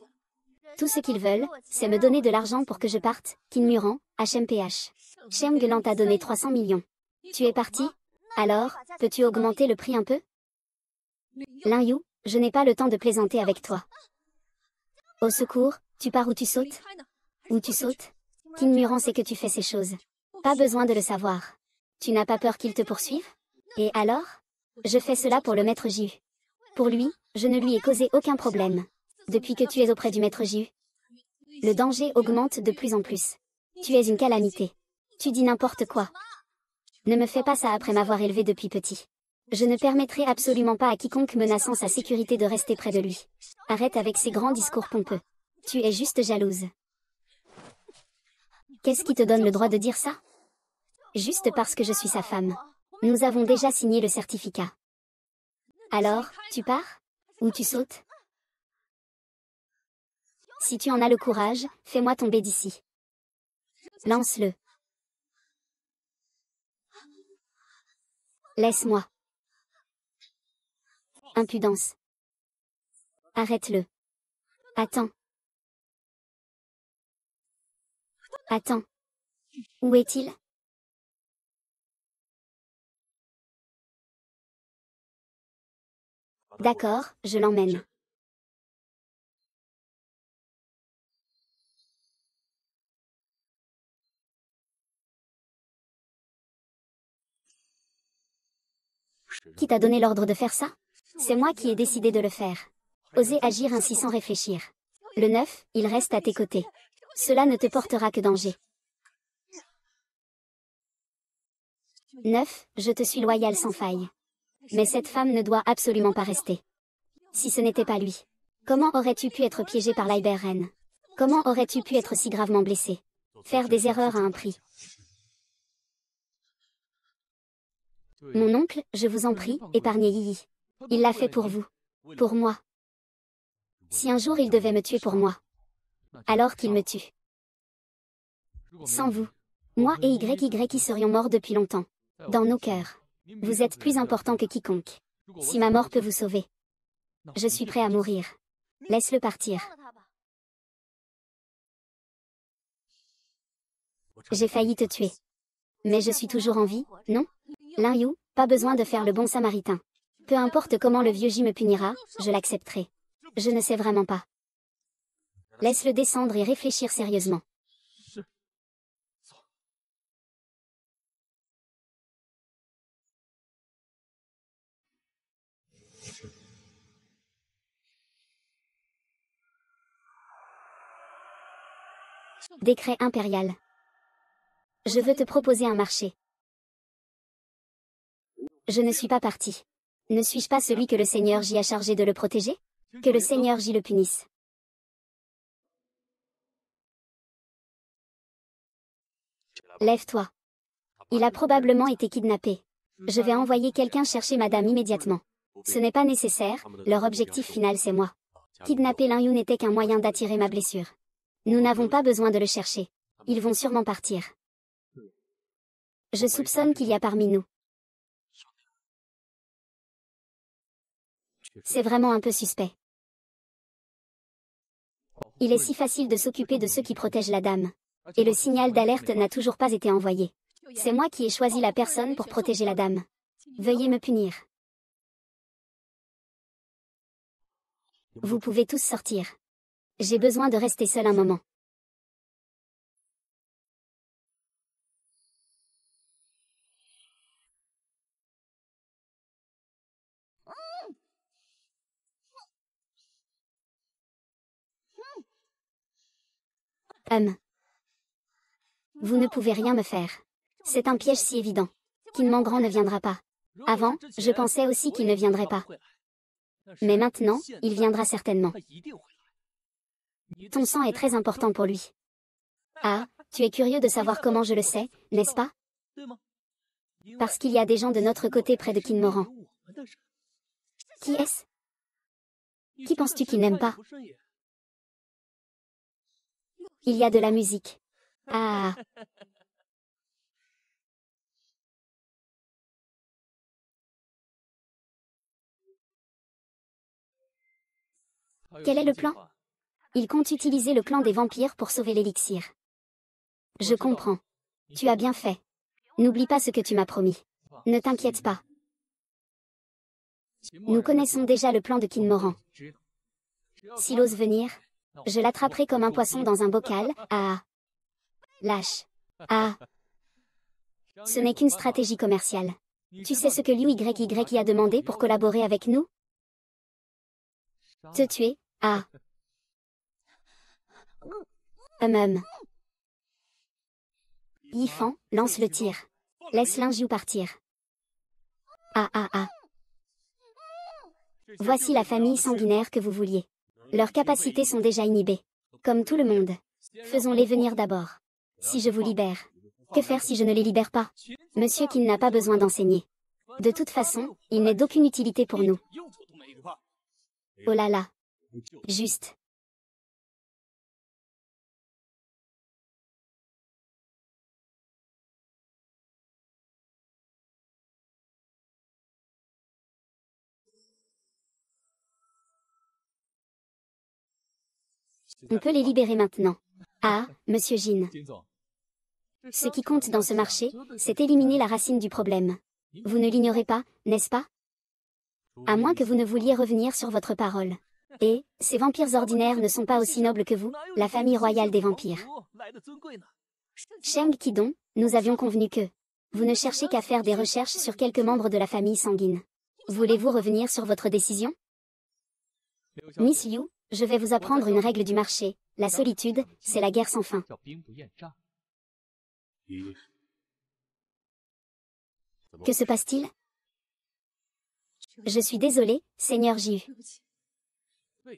Tout ce qu'ils veulent, c'est me donner de l'argent pour que je parte, Qin Muran, HMPH. Shem Gelant t'a donné 300 millions. Tu es parti? Alors, peux-tu augmenter le prix un peu? Lin Yu, je n'ai pas le temps de plaisanter avec toi. Au secours, tu pars ou tu sautes? Où tu sautes? Qin Muran sait que tu fais ces choses. Pas besoin de le savoir. Tu n'as pas peur qu'il te poursuive? Et alors? Je fais cela pour le maître Jiu. Pour lui, je ne lui ai causé aucun problème. Depuis que tu es auprès du maître Jiu, le danger augmente de plus en plus. Tu es une calamité. Tu dis n'importe quoi. Ne me fais pas ça après m'avoir élevé depuis petit. Je ne permettrai absolument pas à quiconque menaçant sa sécurité de rester près de lui. Arrête avec ces grands discours pompeux. Tu es juste jalouse. Qu'est-ce qui te donne le droit de dire ça? Juste parce que je suis sa femme. Nous avons déjà signé le certificat. Alors, tu pars? Ou tu sautes? Si tu en as le courage, fais-moi tomber d'ici. Lance-le. Laisse-moi. Impudence. Arrête-le. Attends. Attends. Où est-il? D'accord, je l'emmène. Qui t'a donné l'ordre de faire ça? C'est moi qui ai décidé de le faire. Oser agir ainsi sans réfléchir. Le 9, il reste à tes côtés. Cela ne te portera que danger. 9, je te suis loyal sans faille. Mais cette femme ne doit absolument pas rester. Si ce n'était pas lui. Comment aurais-tu pu être piégé par l'Iberren? Comment aurais-tu pu être si gravement blessé? Faire des erreurs à un prix. Mon oncle, je vous en prie, épargnez Yi. Il l'a fait pour vous. Pour moi. Si un jour il devait me tuer pour moi, alors qu'il me tue. Sans vous. Moi et YY serions morts depuis longtemps. Dans nos cœurs. Vous êtes plus important que quiconque. Si ma mort peut vous sauver, je suis prêt à mourir. Laisse-le partir. J'ai failli te tuer. Mais je suis toujours en vie, non? Lin Yu, pas besoin de faire le bon samaritain. Peu importe comment le vieux J me punira, je l'accepterai. Je ne sais vraiment pas. Laisse-le descendre et réfléchir sérieusement. Décret impérial. Je veux te proposer un marché. Je ne suis pas parti. Ne suis-je pas celui que le Seigneur J a chargé de le protéger? Que le Seigneur J le punisse. Lève-toi. Il a probablement été kidnappé. Je vais envoyer quelqu'un chercher madame immédiatement. Ce n'est pas nécessaire, leur objectif final c'est moi. Kidnapper Lin Yu n'était qu'un moyen d'attirer ma blessure. Nous n'avons pas besoin de le chercher. Ils vont sûrement partir. Je soupçonne qu'il y a parmi nous. C'est vraiment un peu suspect. Il est si facile de s'occuper de ceux qui protègent la dame. Et le signal d'alerte n'a toujours pas été envoyé. C'est moi qui ai choisi la personne pour protéger la dame. Veuillez me punir. Vous pouvez tous sortir. J'ai besoin de rester seul un moment. Vous ne pouvez rien me faire. C'est un piège si évident. Qin Mangrand ne viendra pas. Avant, je pensais aussi qu'il ne viendrait pas. Mais maintenant, il viendra certainement. Ton sang est très important pour lui. Ah, tu es curieux de savoir comment je le sais, n'est-ce pas? Parce qu'il y a des gens de notre côté près de Qin Moran. Qui est-ce? Qui penses-tu qu'il n'aime pas? Il y a de la musique. Ah. Quel est le plan? Il compte utiliser le clan des vampires pour sauver l'élixir. Je comprends. Tu as bien fait. N'oublie pas ce que tu m'as promis. Ne t'inquiète pas. Nous connaissons déjà le plan de Qin Moran. S'il ose venir, je l'attraperai comme un poisson dans un bocal. Ah. Lâche. Ah. Ce n'est qu'une stratégie commerciale. Tu sais ce que Liu YY a demandé pour collaborer avec nous? Te tuer. Ah. Yifan, lance le tir. Laisse Lin Jiu partir. Ah. Voici la famille sanguinaire que vous vouliez. Leurs capacités sont déjà inhibées. Comme tout le monde. Faisons-les venir d'abord. Si je vous libère. Que faire si je ne les libère pas? Monsieur Qin n'a pas besoin d'enseigner. De toute façon, il n'est d'aucune utilité pour nous. Oh là là. Juste. On peut les libérer maintenant. Ah, Monsieur Jin. Ce qui compte dans ce marché, c'est éliminer la racine du problème. Vous ne l'ignorez pas, n'est-ce pas? À moins que vous ne vouliez revenir sur votre parole. Et, ces vampires ordinaires ne sont pas aussi nobles que vous, la famille royale des vampires. Sheng Qidong, nous avions convenu que vous ne cherchez qu'à faire des recherches sur quelques membres de la famille sanguine. Voulez-vous revenir sur votre décision? Miss Liu, je vais vous apprendre une règle du marché. La solitude, c'est la guerre sans fin. Que se passe-t-il? Je suis désolé, Seigneur J.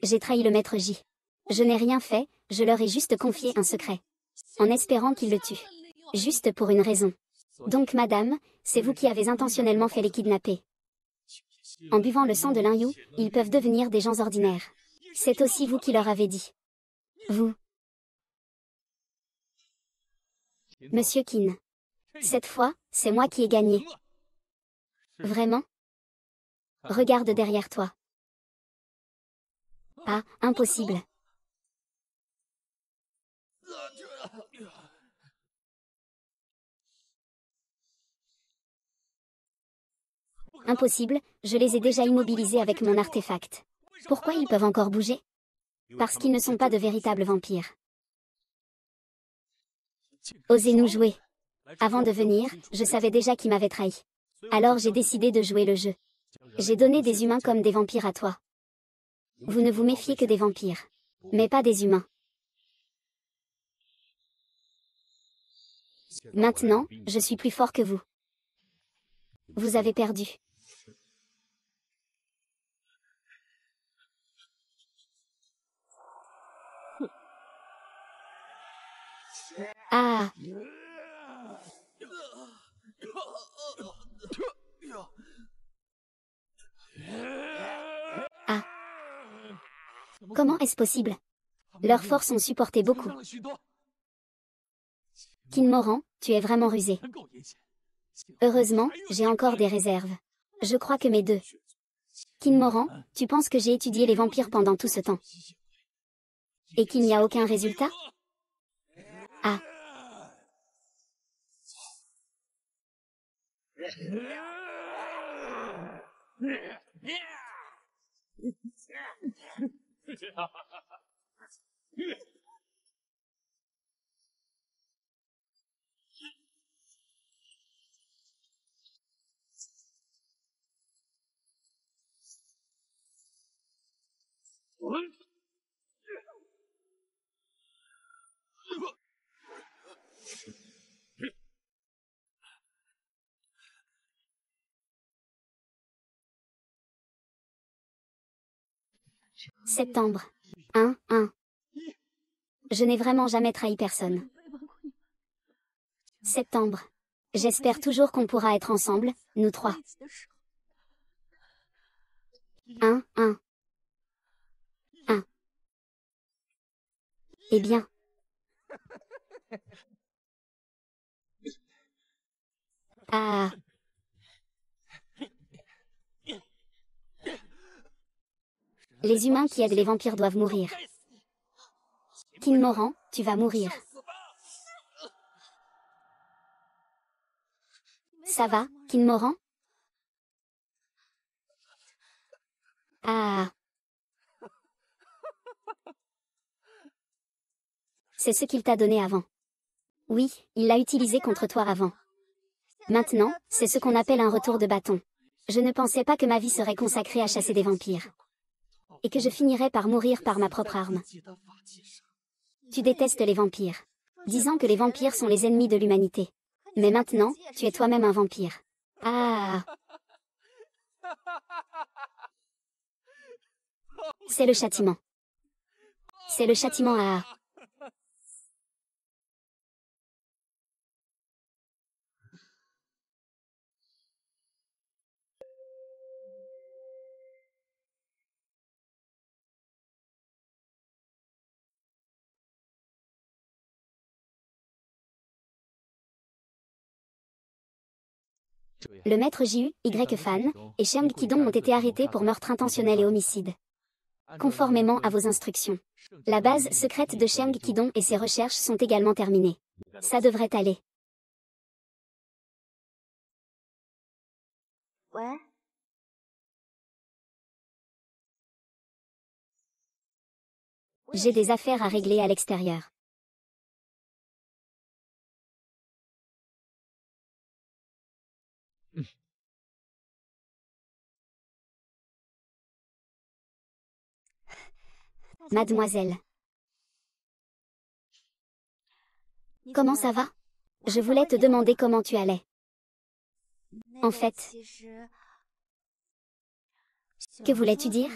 J'ai trahi le maître J. Je n'ai rien fait, je leur ai juste confié un secret. En espérant qu'ils le tuent. Juste pour une raison. Donc madame, c'est vous qui avez intentionnellement fait les kidnapper. En buvant le sang de Lin Yu, ils peuvent devenir des gens ordinaires. C'est aussi vous qui leur avez dit. Vous. Monsieur Qin. Cette fois, c'est moi qui ai gagné. Vraiment? Regarde derrière toi. Ah, impossible. Impossible, je les ai déjà immobilisés avec mon artefact. Pourquoi ils peuvent encore bouger? Parce qu'ils ne sont pas de véritables vampires. Osez-nous jouer. Avant de venir, je savais déjà qui m'avait trahi. Alors j'ai décidé de jouer le jeu. J'ai donné des humains comme des vampires à toi. Vous ne vous méfiez que des vampires. Mais pas des humains. Maintenant, je suis plus fort que vous. Vous avez perdu. Ah, ah, comment est-ce possible? Leurs forces ont supporté beaucoup. Kinmoran, tu es vraiment rusé. Heureusement, j'ai encore des réserves. Je crois que mes deux. Kinmoran, tu penses que j'ai étudié les vampires pendant tout ce temps? Et qu'il n'y a aucun résultat? Ah. Septembre. 1. Je n'ai vraiment jamais trahi personne. Septembre. J'espère toujours qu'on pourra être ensemble, nous trois. 1. Eh bien. Ah. Les humains qui aident les vampires doivent mourir. Kinmoran, tu vas mourir. Ça va, Kinmoran? Ah. C'est ce qu'il t'a donné avant. Oui, il l'a utilisé contre toi avant. Maintenant, c'est ce qu'on appelle un retour de bâton. Je ne pensais pas que ma vie serait consacrée à chasser des vampires. Et que je finirais par mourir par ma propre arme. Tu détestes les vampires. Disant que les vampires sont les ennemis de l'humanité. Mais maintenant, tu es toi-même un vampire. Ah. C'est le châtiment. C'est le châtiment à... Le maître Jiu, Y-Fan, et Sheng Kidong ont été arrêtés pour meurtre intentionnel et homicide. Conformément à vos instructions. La base secrète de Sheng Kidong et ses recherches sont également terminées. Ça devrait aller. Ouais. J'ai des affaires à régler à l'extérieur. Mademoiselle. Comment ça va? Je voulais te demander comment tu allais. En fait. Que voulais-tu dire?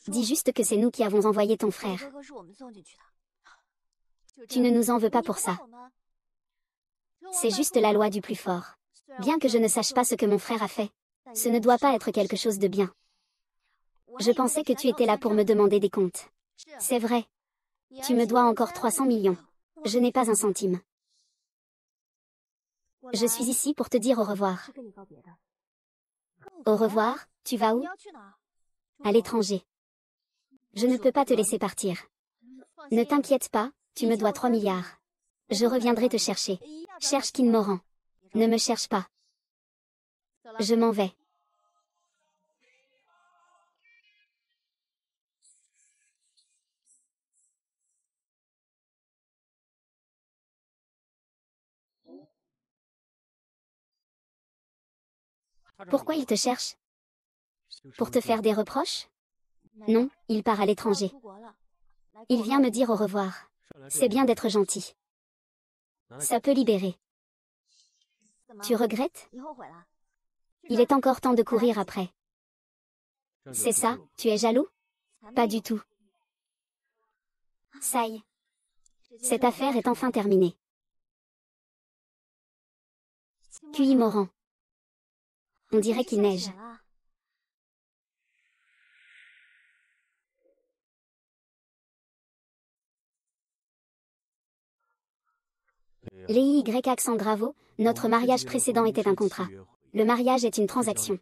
Dis juste que c'est nous qui avons envoyé ton frère. Tu ne nous en veux pas pour ça. C'est juste la loi du plus fort. Bien que je ne sache pas ce que mon frère a fait, ce ne doit pas être quelque chose de bien. Je pensais que tu étais là pour me demander des comptes. C'est vrai. Tu me dois encore 300 millions. Je n'ai pas un centime. Je suis ici pour te dire au revoir. Au revoir, tu vas où? À l'étranger. Je ne peux pas te laisser partir. Ne t'inquiète pas, tu me dois 3 milliards. Je reviendrai te chercher. Cherche Kinmoran. Ne me cherche pas. Je m'en vais. Pourquoi il te cherche? Pour te faire des reproches? Non, il part à l'étranger. Il vient me dire au revoir. C'est bien d'être gentil. Ça peut libérer. Tu regrettes? Il est encore temps de courir après. C'est ça, tu es jaloux? Pas du tout. Ça y est. Cette affaire est enfin terminée. QI Moran. On dirait qu'il neige. Les Y accent gravo, notre mariage précédent était un contrat. Le mariage est une transaction.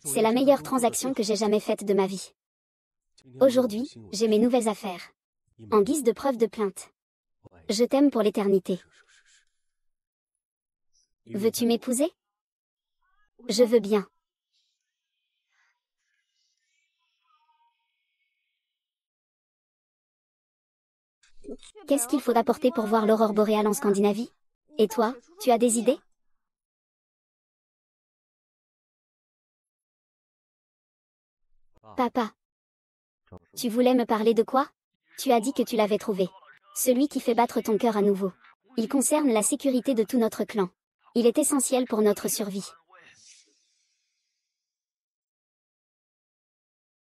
C'est la meilleure transaction que j'ai jamais faite de ma vie. Aujourd'hui, j'ai mes nouvelles affaires. En guise de preuve de plainte. Je t'aime pour l'éternité. Veux-tu m'épouser? Je veux bien. Qu'est-ce qu'il faut apporter pour voir l'aurore boréale en Scandinavie? Et toi, tu as des idées? Papa. Tu voulais me parler de quoi? Tu as dit que tu l'avais trouvé. Celui qui fait battre ton cœur à nouveau. Il concerne la sécurité de tout notre clan. Il est essentiel pour notre survie.